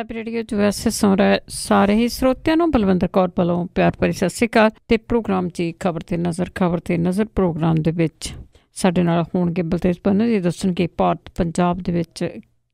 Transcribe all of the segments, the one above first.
Punjabi radio 'ਚ ਵੈਸੇ ਸੁਣ ਰਹੇ ਸਾਰੇ ਹੀ ਸਰੋਤਿਆਂ ਨੂੰ ਬਲਵਿੰਦਰ ਕੌਰ ਵੱਲੋਂ ਪਿਆਰ ਭਰੀ ਸਤਿ ਸ਼੍ਰੀ ਅਕਾਲ। ਤੇ ਪ੍ਰੋਗਰਾਮ 'ਚ ਖਬਰ ਤੇ ਨਜ਼ਰ ਪ੍ਰੋਗਰਾਮ ਦੇ ਵਿੱਚ ਸਾਡੇ ਨਾਲ ਹੋਣਗੇ ਬਲਤੇਜ ਪੰਨੂ ਜੀ, ਦੱਸਣਗੇ ਭਾਰਤ ਪੰਜਾਬ ਦੇ ਵਿੱਚ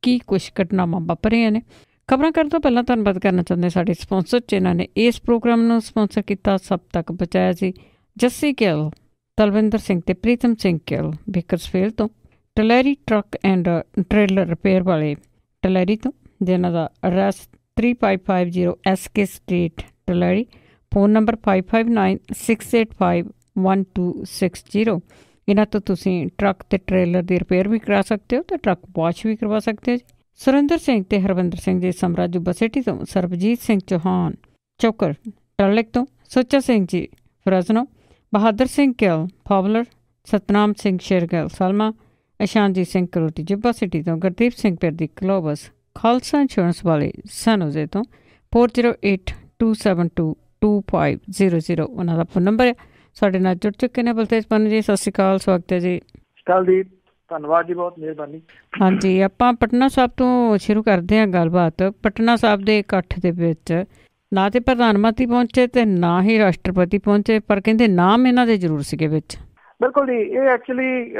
ਕੀ ਕੁਛ ਘਟਨਾਵਾਂ ਵਾਪਰੀਆਂ ਨੇ। ਖਬਰਾਂ ਕਰਨ ਤੋਂ ਪਹਿਲਾਂ ਧੰਨਵਾਦ ਕਰਨਾ ਚਾਹੁੰਦੇ ਸਾਡੇ ਸਪੋਂਸਰ ਜਿਨ੍ਹਾਂ ਨੇ ਇਸ ਪ੍ਰੋਗਰਾਮ ਨੂੰ ਸਪੋਂਸਰ ਕੀਤਾ। ਸਭ ਤੱਕ ਪਹੁੰਚਾਇਆ ਸੀ ਜੱਸੀ ਗਿੱਲ, ਤਲਵਿੰਦਰ ਸਿੰਘ ਤੇ ਪ੍ਰੀਤਮ ਸਿੰਘ ਗਿੱਲ ਬੇਕਰਸਫੀਲਡ ਤੋਂ, Tulare truck and trailer repair ਵਾਲੇ ਟਲੈਰੀ ਤੋਂ, ਜਿਨ੍ਹਾਂ ਦਾ address 3550 SK street Tulare, phone number 5596851260। ਇਹਨਾਂ ਤੋਂ ਤੁਸੀਂ ਟਰੱਕ ਤੇ ਟ੍ਰੇਲਰ ਦੀ ਰਿਪੇਅਰ ਵੀ ਕਰਾ ਸਕਦੇ ਹੋ ਤੇ ਟਰੱਕ ਵਾਸ਼ ਵੀ ਕਰਵਾ ਸਕਦੇ ਹੋ ਜੀ। ਸੁਰਿੰਦਰ ਸਿੰਘ ਤੇ ਹਰਵਿੰਦਰ ਸਿੰਘ ਜੀ ਸਮਰਾਜੂ ਬਸੇਟੀ ਤੋਂ, ਸਰਬਜੀਤ ਸਿੰਘ ਚੌਹਾਨ ਚੌਕਰ ਟਰਲਿਕ ਤੋਂ, ਸੁੱਚਾ ਸਿੰਘ ਜੀ ਫਰਜ਼ਨੋ, ਬਹਾਦਰ ਸਿੰਘ ਗਿੱਲ ਫਾਵਲਰ, ਸਤਨਾਮ ਸਿੰਘ ਸ਼ੇਰਗਿੱਲ ਸਲਮਾ, ਇਸ਼ਾਨਜੀਤ ਸਿੰਘ ਕਰੋਟੀ ਜੁੱਬਾ ਸਿਟੀ ਤੋਂ, ਗੁਰਦੀਪ ਸਿੰਘ ਪਿਰਦੀ ਕਲੋਬਸ ਖਾਲਸਾ ਇੰਸ਼ੋਰੈਂਸ ਵਾਲੇ ਸਨੋਜ਼ੇ ਤੋਂ, 4082722500 ਉਹਨਾਂ ਦਾ ਫੋਨ ਨੰਬਰ ਹੈ। ਸਾਡੇ ਨਾਲ ਜੁੜ ਚੁੱਕੇ ਨੇ ਬਲਤੇਜ ਪੰਨੂ ਜੀ, ਸਤਿ ਸ਼੍ਰੀ ਅਕਾਲ, ਸਵਾਗਤ ਹੈ ਜੀ। ਜੀ ਧੰਨਵਾਦ ਜੀ, ਬਹੁਤ ਮਿਹਰਬਾਨੀ। ਹਾਂਜੀ, ਆਪਾਂ ਪਟਨਾ ਸਾਹਿਬ ਤੋਂ ਸ਼ੁਰੂ ਕਰਦੇ ਹਾਂ ਗੱਲਬਾਤ। ਪਟਨਾ ਸਾਹਿਬ ਦੇ ਇਕੱਠ ਦੇ ਵਿੱਚ ਨਾ ਤੇ ਪ੍ਰਧਾਨ ਮੰਤਰੀ ਪਹੁੰਚੇ ਤੇ ਨਾ ਹੀ ਰਾਸ਼ਟਰਪਤੀ ਪਹੁੰਚੇ, ਪਰ ਕਹਿੰਦੇ ਨਾਮ ਇਹਨਾਂ ਦੇ ਜ਼ਰੂਰ ਸੀਗੇ ਵਿੱਚ। ਬਿਲਕੁਲ ਜੀ, ਇਹ ਐਕਚੁਅਲੀ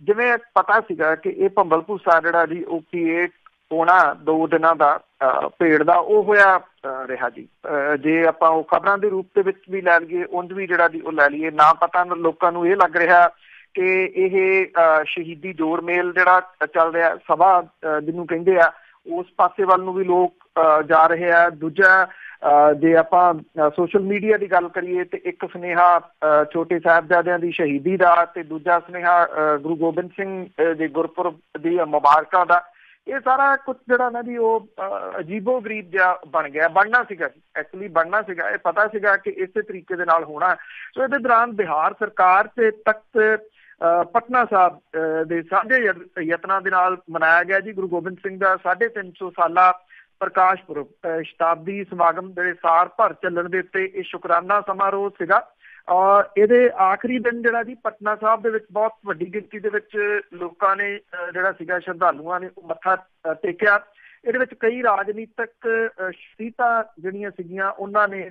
ਜਿਵੇਂ ਪਤਾ ਸੀਗਾ ਕਿ ਇਹ ਭੰਬਲ ਭੂਸਾ ਜਿਹੜਾ ਜੀ ਉਹ ਕੀ ਹੋਣਾ 2 ਦਿਨਾਂ ਦਾ ਭੇੜ ਦਾ ਉਹ ਹੋਇਆ ਰਿਹਾ ਜੀ। ਜੇ ਆਪਾਂ ਉਹ ਖਬਰਾਂ ਦੇ ਰੂਪ ਦੇ ਵਿੱਚ ਵੀ ਲੈ ਲਈਏ, ਉਂਝ ਵੀ ਜਿਹੜਾ ਜੀ ਉਹ ਲੈ ਲਈਏ, ਨਾ ਪਤਾ ਲੋਕਾਂ ਨੂੰ ਇਹ ਲੱਗ ਰਿਹਾ ਕਿ ਇਹ ਸ਼ਹੀਦੀ ਜੋੜ ਮੇਲ ਜਿਹੜਾ ਚੱਲ ਰਿਹਾ ਸਭਾ ਜਿਹਨੂੰ ਕਹਿੰਦੇ ਆ, ਉਸ ਪਾਸੇ ਵੱਲ ਨੂੰ ਵੀ ਲੋਕ ਜਾ ਰਹੇ ਆ। ਦੂਜਾ ਜੇ ਆਪਾਂ ਸੋਸ਼ਲ ਮੀਡੀਆ ਦੀ ਗੱਲ ਕਰੀਏ ਤੇ ਇੱਕ ਸੁਨੇਹਾ ਛੋਟੇ ਸਾਹਿਬਜ਼ਾਦਿਆਂ ਦੀ ਸ਼ਹੀਦੀ ਦਾ ਤੇ ਦੂਜਾ ਸੁਨੇਹਾ ਗੁਰੂ ਗੋਬਿੰਦ ਸਿੰਘ ਦੇ ਗੁਰਪੁਰਬ ਦੀ ਮੁਬਾਰਕਾਂ ਦਾ। ਇਹ ਸਾਰਾ ਕੁਛ ਜਿਹੜਾ ਨਾ ਜੀ ਉਹ ਅਜੀਬੋ ਗਰੀਬ ਜਿਹਾ ਬਣਨਾ ਸੀਗਾ ਜੀ, ਐਕਚੁਅਲੀ ਬਣਨਾ ਸੀਗਾ। ਇਹ ਪਤਾ ਸੀਗਾ ਕਿ ਇਸੇ ਤਰੀਕੇ ਦੇ ਨਾਲ ਹੋਣਾ। ਸੋ ਇਹਦੇ ਦੌਰਾਨ ਬਿਹਾਰ ਸਰਕਾਰ ਤੇ ਤਖਤ ਪਟਨਾ ਸਾਹਿਬ ਦੇ ਸਾਂਝੇ ਯਤਨਾਂ ਦੇ ਨਾਲ ਮਨਾਇਆ ਗਿਆ ਜੀ ਗੁਰੂ ਗੋਬਿੰਦ ਸਿੰਘ ਦਾ 350 ਸਾਲਾ ਪ੍ਰਕਾਸ਼ ਪੁਰਬ। ਸ਼ਤਾਬਦੀ ਸਮਾਗਮ ਦੇ ਸਾਰ ਭਰ ਚੱਲਣ ਦੇ ਉੱਤੇ ਇਹ ਸ਼ੁਕਰਾਨਾ ਸਮਾਰੋਹ ਸੀਗਾ। ਔਰ ਇਹਦੇ ਆਖਰੀ ਦਿਨ ਜਿਹੜਾ ਜੀ ਪਟਨਾ ਸਾਹਿਬ ਦੇ ਵਿੱਚ ਬਹੁਤ ਵੱਡੀ ਗਿਣਤੀ ਦੇ ਵਿੱਚ ਲੋਕਾਂ ਨੇ ਜਿਹੜਾ ਸੀਗਾ ਸ਼ਰਧਾਲੂਆਂ ਨੇ ਉਹ ਮੱਥਾ ਟੇਕਿਆ। ਇਹਦੇ ਵਿੱਚ ਕਈ ਰਾਜਨੀਤਕ ਸ਼ਖਸੀਅਤਾਂ ਜਿਹੜੀਆਂ ਸੀਗੀਆਂ ਉਹਨਾਂ ਨੇ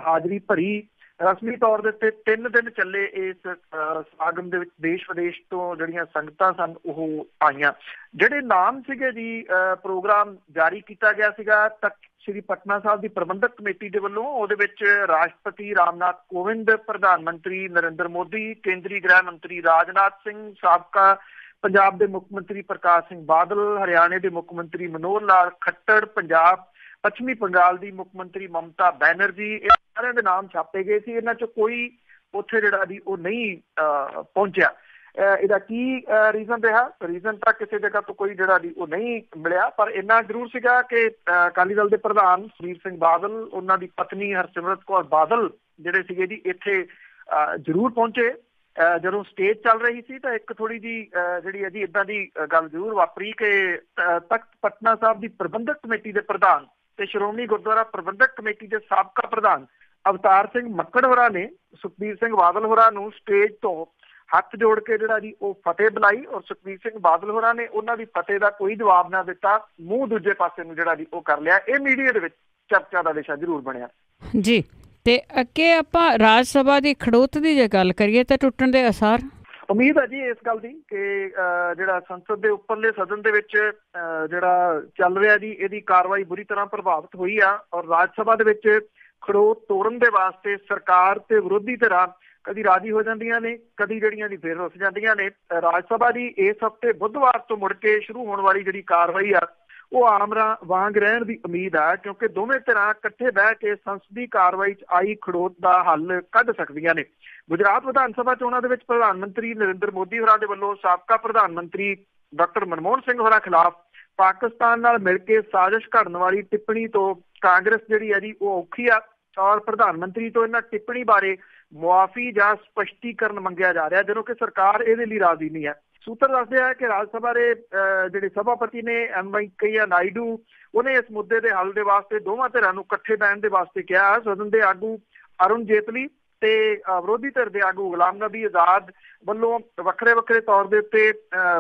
ਹਾਜ਼ਰੀ ਭਰੀ। ਰਸਮੀ ਤੌਰ ਦੇ ਉੱਤੇ 3 ਦਿਨ ਚੱਲੇ ਇਸ ਸਮਾਗਮ ਦੇ ਵਿੱਚ ਦੇਸ਼ ਵਿਦੇਸ਼ ਤੋਂ ਜਿਹੜੀਆਂ ਸੰਗਤਾਂ ਸਨ ਉਹ ਆਈਆਂ। ਜਿਹੜੇ ਨਾਮ ਸੀਗੇ ਜੀ ਪ੍ਰੋਗਰਾਮ ਜਾਰੀ ਕੀਤਾ ਗਿਆ ਸੀਗਾ ਤਖਤ ਸ਼੍ਰੀ ਪਟਨਾ ਸਾਹਿਬ ਦੀ ਪ੍ਰਬੰਧਕ ਕਮੇਟੀ ਦੇ ਵੱਲੋਂ। ਉਹਦੇ ਵਿੱਚ ਰਾਸ਼ਟਰਪਤੀ ਰਾਮਨਾਥ ਕੋਵਿੰਦ, ਪ੍ਰਧਾਨ ਮੰਤਰੀ ਨਰਿੰਦਰ ਮੋਦੀ, ਕੇਂਦਰੀ ਗ੍ਰਹਿ ਮੰਤਰੀ ਰਾਜਨਾਥ ਸਿੰਘ, ਸਾਬਕਾ ਪੰਜਾਬ ਦੇ ਮੁੱਖ ਮੰਤਰੀ ਪ੍ਰਕਾਸ਼ ਸਿੰਘ ਬਾਦਲ, ਹਰਿਆਣੇ ਦੇ ਮੁੱਖ ਮੰਤਰੀ ਮਨੋਹਰ ਲਾਲ ਖੱਟੜ, ਪੱਛਮੀ ਬੰਗਾਲ ਦੀ ਮੁੱਖ ਮੰਤਰੀ ਮਮਤਾ ਬੈਨਰਜੀ, ਇਹ ਸਾਰਿਆਂ ਦੇ ਨਾਮ ਛਾਪੇ ਗਏ ਸੀ। ਇਹਨਾਂ 'ਚ ਕੋਈ ਉੱਥੇ ਜਿਹੜਾ ਜੀ ਉਹ ਨਹੀਂ ਪਹੁੰਚਿਆ। ਇਹਦਾ ਕੀ ਰੀਜ਼ਨ ਰਿਹਾ? ਰੀਜ਼ਨ ਤਾਂ ਕਿਸੇ ਜਗ੍ਹਾ ਤੋਂ ਕੋਈ ਜਿਹੜਾ ਜੀ ਉਹ ਨਹੀਂ ਮਿਲਿਆ, ਪਰ ਇੰਨਾ ਜ਼ਰੂਰ ਸੀਗਾ ਕਿ ਅਕਾਲੀ ਦਲ ਦੇ ਪ੍ਰਧਾਨ ਸੁਖਬੀਰ ਸਿੰਘ ਬਾਦਲ, ਉਹਨਾਂ ਦੀ ਪਤਨੀ ਹਰਸਿਮਰਤ ਕੌਰ ਬਾਦਲ ਜਿਹੜੇ ਸੀਗੇ ਜੀ ਇੱਥੇ ਜ਼ਰੂਰ ਪਹੁੰਚੇ। ਜਦੋਂ ਸਟੇਜ ਚੱਲ ਰਹੀ ਸੀ ਤਾਂ ਇੱਕ ਥੋੜ੍ਹੀ ਜਿਹੀ ਜਿਹੜੀ ਹੈ ਜੀ ਇੱਦਾਂ ਦੀ ਗੱਲ ਜ਼ਰੂਰ ਵਾਪਰੀ ਕਿ ਤਖਤ ਪਟਨਾ ਸਾਹਿਬ ਦੀ ਪ੍ਰਬੰਧਕ ਕਮੇਟੀ ਦੇ ਪ੍ਰਧਾਨ ਤੇ ਸ਼੍ਰੋਮਣੀ ਗੁਰਦੁਆਰਾ ਪ੍ਰਬੰਧਕ ਕਮੇਟੀ ਦੇ ਸਾਬਕਾ ਪ੍ਰਧਾਨ ਅਵਤਾਰ ਸਿੰਘ ਮੱਕੜ ਹੋਰਾਂ ਨੇ ਸੁਖਬੀਰ ਸਿੰਘ ਬਾਦਲ ਹੋਰਾਂ ਨੂੰ ਸਟੇਜ ਤੋਂ ਹੱਥ ਜੋੜ ਕੇ ਜਿਹੜਾ ਜੀ ਉਹ ਫਤਿਹ ਬੁਲਾਈ। ਔਰ ਸੁਖਬੀਰ ਸਿੰਘ ਬਾਦਲ ਹੋਰਾਂ ਨੇ ਉਹਨਾਂ ਦੀ ਫਤਿਹ ਦਾ ਕੋਈ ਜਵਾਬ ਨਾ ਦਿੱਤਾ, ਮੂੰਹ ਦੂਜੇ ਪਾਸੇ ਨੂੰ ਜਿਹੜਾ ਜੀ ਉਹ ਕਰ ਲਿਆ। ਇਹ ਮੀਡੀਆ ਦੇ ਵਿੱਚ ਚਰਚਾ ਦਾ ਵਿਸ਼ਾ ਜ਼ਰੂਰ ਬਣਿਆ ਜੀ। ਤੇ ਅੱਗੇ ਆਪਾਂ ਰਾਜ ਸਭਾ ਦੀ ਖੜੋਤ ਦੀ ਜੇ ਗੱਲ ਕਰੀਏ ਤਾਂ ਟੁੱਟਣ ਦੇ ਆਸਾਰ। ਉਮੀਦ ਹੈ ਜੀ ਇਸ ਗੱਲ ਦੀ ਕਿ ਜਿਹੜਾ ਸੰਸਦ ਦੇ ਉੱਪਰਲੇ ਸਦਨ ਦੇ ਵਿੱਚ ਜਿਹੜਾ ਚੱਲ ਰਿਹਾ ਜੀ ਇਹਦੀ ਕਾਰਵਾਈ ਬੁਰੀ ਤਰ੍ਹਾਂ ਪ੍ਰਭਾਵਿਤ ਹੋਈ ਆ। ਔਰ ਰਾਜ ਸਭਾ ਦੇ ਵਿੱਚ ਖੜੋਤ ਤੋੜਨ ਦੇ ਵਾਸਤੇ ਸਰਕਾਰ ਤੇ ਵਿਰੋਧੀ ਧਿਰਾਂ ਕਦੀ ਰਾਜੀ ਹੋ ਜਾਂਦੀਆਂ ਨੇ, ਕਦੀ ਜਿਹੜੀਆਂ ਦੀ ਫੇਰ ਰੁੱਸ ਜਾਂਦੀਆਂ ਨੇ। ਰਾਜ ਸਭਾ ਦੀ ਇਸ ਹਫ਼ਤੇ ਬੁੱਧਵਾਰ ਤੋਂ ਮੁੜ ਕੇ ਸ਼ੁਰੂ ਹੋਣ ਵਾਲੀ ਜਿਹੜੀ ਕਾਰਵਾਈ ਆ ਉਹ ਆਮ ਵਾਂਗ ਰਹਿਣ ਦੀ ਉਮੀਦ ਆ, ਕਿਉਂਕਿ ਦੋਵੇਂ ਧਿਰਾਂ ਇਕੱਠੇ ਬਹਿ ਕੇ ਸੰਸਦੀ ਕਾਰਵਾਈ 'ਚ ਆਈ ਖੜੋਤ ਦਾ ਹੱਲ ਕੱਢ ਸਕਦੀਆਂ ਨੇ। ਗੁਜਰਾਤ ਵਿਧਾਨ ਸਭਾ ਚੋਣਾਂ ਦੇ ਵਿੱਚ ਪ੍ਰਧਾਨ ਮੰਤਰੀ ਨਰਿੰਦਰ ਮੋਦੀ ਹੋਰਾਂ ਦੇ ਵੱਲੋਂ ਸਾਬਕਾ ਪ੍ਰਧਾਨ ਮੰਤਰੀ ਡਾਕਟਰ ਮਨਮੋਹਨ ਸਿੰਘ ਹੋਰਾਂ ਖਿਲਾਫ ਪਾਕਿਸਤਾਨ ਨਾਲ ਮਿਲ ਕੇ ਸਾਜ਼ਿਸ਼ ਘੜਨ ਵਾਲੀ ਟਿੱਪਣੀ ਤੋਂ ਕਾਂਗਰਸ ਜਿਹੜੀ ਹੈ ਜੀ ਉਹ ਔਖੀ ਆ। ਔਰ ਪ੍ਰਧਾਨ ਮੰਤਰੀ ਤੋਂ ਇਹਨਾਂ ਟਿੱਪਣੀ ਬਾਰੇ ਮੁਆਫੀ ਜਾਂ ਸਪਸ਼ਟੀਕਰਨ ਮੰਗਿਆ ਜਾ ਰਿਹਾ, ਜਦੋਂ ਕਿ ਸਰਕਾਰ ਇਹਦੇ ਲਈ ਰਾਜ਼ੀ ਨਹੀਂ ਹੈ। ਸੂਤਰ ਦੱਸਦੇ ਆ ਕਿ ਰਾਜ ਸਭਾ ਦੇ ਜਿਹੜੇ ਸਭਾਪਤੀ ਨੇ ਐਮ ਵੈਂਕਈਆ ਨਾਇਡੂ, ਉਹਨੇ ਇਸ ਮੁੱਦੇ ਦੇ ਹੱਲ ਦੇ ਵਾਸਤੇ ਦੋਵਾਂ ਧਿਰਾਂ ਨੂੰ ਇਕੱਠੇ ਬਹਿਣ ਦੇ ਵਾਸਤੇ ਕਿਹਾ। ਸਦਨ ਦੇ ਆਗੂ ਅਰੁਣ ਜੇਤਲੀ ਤੇ ਵਿਰੋਧੀ ਧਿਰ ਦੇ ਆਗੂ ਗੁਲਾਮ ਨਬੀ ਆਜ਼ਾਦ ਵੱਲੋਂ ਵੱਖਰੇ ਵੱਖਰੇ ਤੌਰ ਦੇ ਉੱਤੇ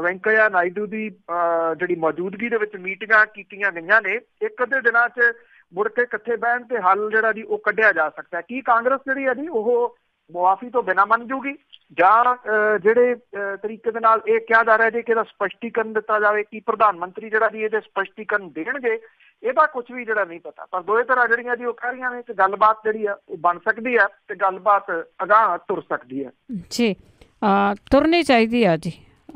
ਵੈਂਕਈਆ ਨਾਇਡੂ ਦੀ ਜਿਹੜੀ ਮੌਜੂਦਗੀ ਦੇ ਵਿੱਚ ਮੀਟਿੰਗਾਂ ਕੀਤੀਆਂ ਗਈਆਂ ਨੇ। ਇੱਕ ਅੱਧੇ ਦਿਨਾਂ 'ਚ ਮੁੜ ਕੇ ਇਕੱਠੇ ਬਹਿਣ ਤੇ ਹੱਲ ਜਿਹੜਾ ਜੀ ਉਹ ਕੱਢਿਆ ਜਾ ਸਕਦਾ। ਕੀ ਕਾਂਗਰਸ ਜਿਹੜੀ ਹੈ ਜੀ ਉਹ ਮੁਆਫੀ ਤੋਂ ਬਿਨਾਂ ਮੰਨ ਜੂਗੀ ਜਾਂ ਜਿਹੜੇ ਤਰੀਕੇ ਦੇ ਨਾਲ ਇਹ ਕਿਹਾ ਜਾ ਰਿਹਾ ਜੀ ਕਿ ਇਹਦਾ ਸਪਸ਼ਟੀਕਰਨ ਦਿੱਤਾ ਜਾਵੇ, ਕੀ ਪ੍ਰਧਾਨ ਮੰਤਰੀ ਜਿਹੜਾ ਜੀ ਇਹਦੇ ਸਪਸ਼ਟੀਕਰਨ ਦੇਣਗੇ, ਇਹਦਾ ਕੁਝ ਵੀ ਜਿਹੜਾ ਨਹੀਂ ਪਤਾ। ਪਰ ਦੋਵੇਂ ਤਰ੍ਹਾਂ ਜਿਹੜੀਆਂ ਜੀ ਉਹ ਕਹਿ ਰਹੀਆਂ ਨੇ ਕਿ ਗੱਲਬਾਤ ਜਿਹੜੀ ਆ ਉਹ ਬਣ ਸਕਦੀ ਹੈ ਤੇ ਗੱਲਬਾਤ ਅਗਾਂਹ ਤੁਰ ਸਕਦੀ ਹੈ ਜੀ। ਤੁਰਨੀ ਚਾਹੀਦੀ ਆ ਜੀ।